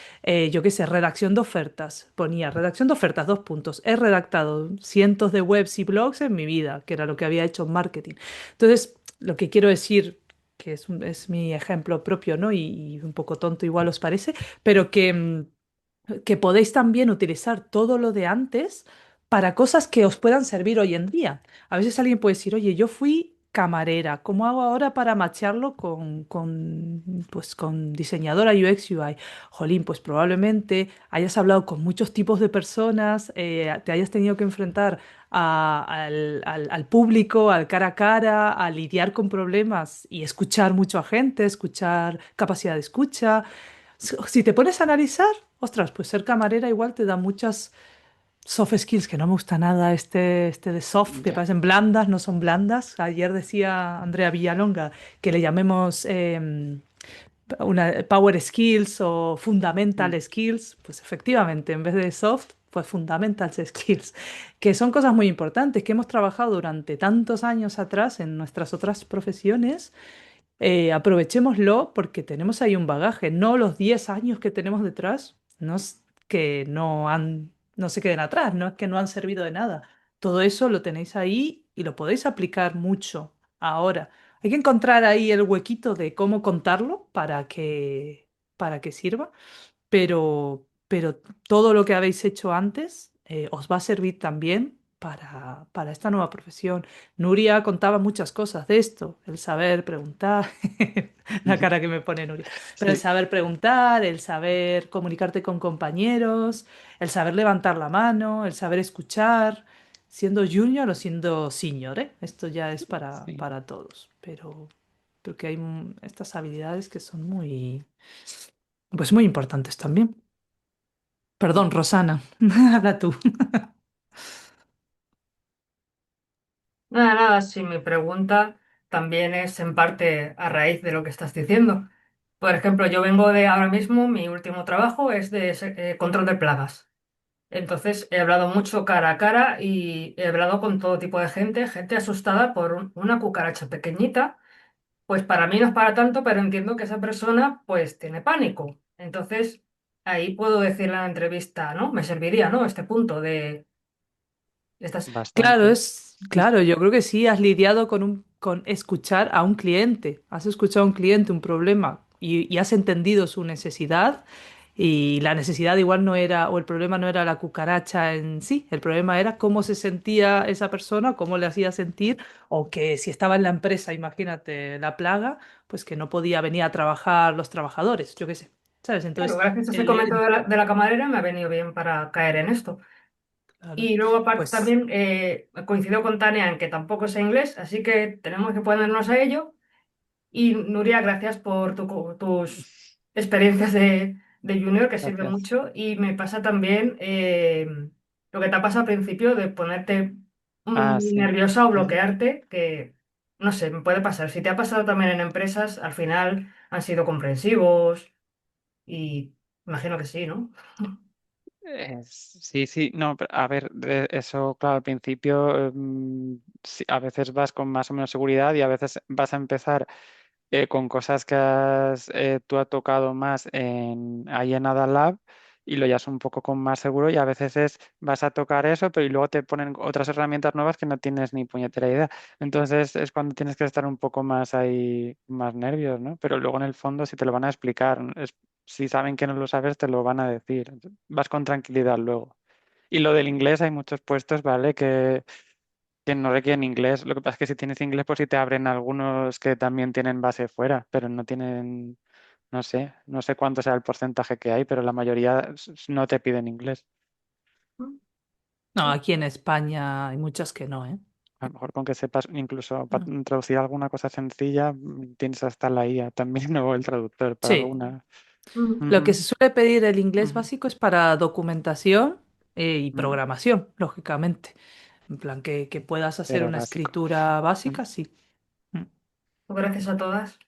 Yo qué sé, redacción de ofertas. Ponía redacción de ofertas, dos puntos. He redactado cientos de webs y blogs en mi vida, que era lo que había hecho en marketing. Entonces, lo que quiero decir, que es mi ejemplo propio, ¿no? Y un poco tonto igual os parece, pero que podéis también utilizar todo lo de antes para cosas que os puedan servir hoy en día. A veces alguien puede decir, oye, yo fui camarera, ¿cómo hago ahora para macharlo pues, con diseñadora UX UI? Jolín, pues probablemente hayas hablado con muchos tipos de personas, te hayas tenido que enfrentar al público, al cara a cara, a lidiar con problemas y escuchar mucho a gente, escuchar capacidad de escucha. Si te pones a analizar, ostras, pues ser camarera igual te da muchas soft skills, que no me gusta nada este de soft, que Ya. parecen blandas, no son blandas. Ayer decía Andrea Villalonga que le llamemos power skills o Mm. fundamental skills. Pues efectivamente, en vez de soft, pues fundamental skills, que son cosas muy importantes que hemos trabajado durante tantos años atrás en nuestras otras profesiones. Aprovechémoslo porque tenemos ahí un bagaje, no los 10 años que tenemos detrás, no es que no se queden atrás, no es que no han servido de nada. Todo eso lo tenéis ahí y lo podéis aplicar mucho ahora. Hay que encontrar ahí el huequito de cómo contarlo para que sirva, pero todo lo que habéis hecho antes os va a servir también para esta nueva profesión. Nuria contaba muchas cosas de esto, el saber preguntar, la cara que me pone Nuria, pero el Sí, saber preguntar, el saber comunicarte con compañeros, el saber levantar la mano, el saber escuchar, siendo junior o siendo senior, ¿eh? Esto ya es sí. para todos, pero que hay estas habilidades que son pues muy importantes también. Perdón, Rosana, habla tú. Nada, nada, si mi pregunta también es en parte a raíz de lo que estás diciendo. Por ejemplo, yo vengo de ahora mismo, mi último trabajo es de control de plagas. Entonces he hablado mucho cara a cara y he hablado con todo tipo de gente, gente asustada por una cucaracha pequeñita. Pues para mí no es para tanto, pero entiendo que esa persona pues tiene pánico. Entonces ahí puedo decirle en la entrevista, ¿no? Me serviría, ¿no? Este punto de estas... Bastante. Claro, yo creo que sí, has lidiado con escuchar a un cliente, has escuchado a un cliente un problema y has entendido su necesidad y la necesidad igual no era, o el problema no era la cucaracha en sí, el problema era cómo se sentía esa persona, cómo le hacía sentir, o que si estaba en la empresa, imagínate, la plaga, pues que no podía venir a trabajar los trabajadores, yo qué sé, ¿sabes? Claro, Entonces, gracias a ese el comentario leer, de la camarera me ha venido bien para caer en esto. claro, Y luego aparte pues también coincido con Tania en que tampoco sé inglés, así que tenemos que ponernos a ello. Y Nuria, gracias por tus experiencias de junior, que sirve Gracias. mucho. Y me pasa también lo que te ha pasado al principio de ponerte Ah, muy sí. nerviosa o bloquearte, que no sé, me puede pasar. Si te ha pasado también en empresas, al final han sido comprensivos y imagino que sí, ¿no? Sí, sí, no, pero a ver, eso, claro, al principio sí, a veces vas con más o menos seguridad y a veces vas a empezar con cosas que tú has tocado más ahí en Ada Lab y lo llevas un poco con más seguro y a veces vas a tocar eso, pero y luego te ponen otras herramientas nuevas que no tienes ni puñetera idea. Entonces es cuando tienes que estar un poco más ahí, más nervios, ¿no? Pero luego en el fondo si te lo van a explicar, si saben que no lo sabes, te lo van a decir. Vas con tranquilidad luego. Y lo del inglés, hay muchos puestos, ¿vale? Que no requieren inglés. Lo que pasa es que si tienes inglés, pues sí te abren algunos que también tienen base fuera, pero no tienen, no sé cuánto sea el porcentaje que hay, pero la mayoría no te piden inglés. No, aquí en España hay muchos que no, ¿eh? A lo mejor con que sepas, incluso para traducir alguna cosa sencilla, tienes hasta la IA también o el traductor para Sí. alguna. Lo que Ujú, se suele pedir el inglés ujú, básico es para documentación y ujú. programación, lógicamente. En plan, que puedas hacer Pero una básico. escritura Ujú. básica, sí. Mm. Pues gracias a todas.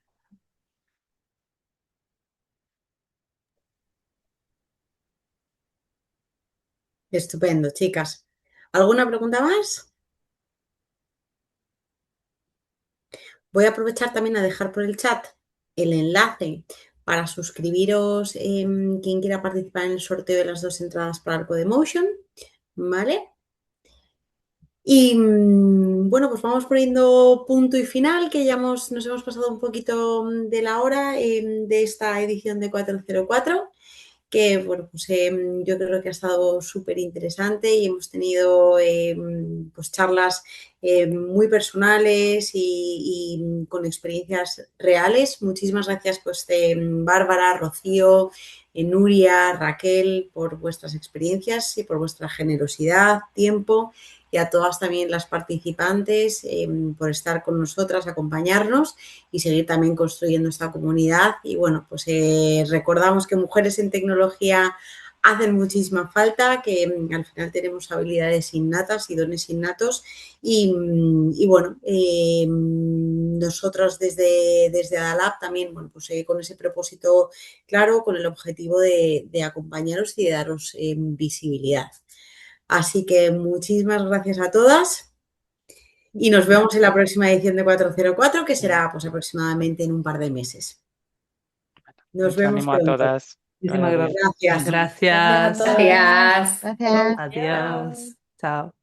Estupendo, chicas. ¿Alguna pregunta más? Voy a aprovechar también a dejar por el chat el enlace para suscribiros, quien quiera participar en el sorteo de las 2 entradas para Arco de Motion, ¿vale? Y bueno, pues vamos poniendo punto y final, que ya nos hemos pasado un poquito de la hora de esta edición de 404, que bueno, pues yo creo que ha estado súper interesante y hemos tenido pues charlas muy personales y con experiencias reales. Muchísimas gracias pues Bárbara, Rocío, Nuria, Raquel, por vuestras experiencias y por vuestra generosidad, tiempo, y a todas también las participantes por estar con nosotras, acompañarnos y seguir también construyendo esta comunidad. Y bueno, pues recordamos que mujeres en tecnología hacen muchísima falta, que al final tenemos habilidades innatas y dones innatos y bueno, nosotros desde Adalab también, bueno, pues con ese propósito claro, con el objetivo de acompañaros y de daros visibilidad. Así que muchísimas gracias a todas y nos vemos en la próxima edición de 404, que será pues aproximadamente en un par de meses. Nos Mucho vemos ánimo a pronto. todas. Que vaya Muchísimas bien. gracias. Gracias. Gracias a Gracias. todas. Gracias. Gracias. Chao. Adiós. Chao.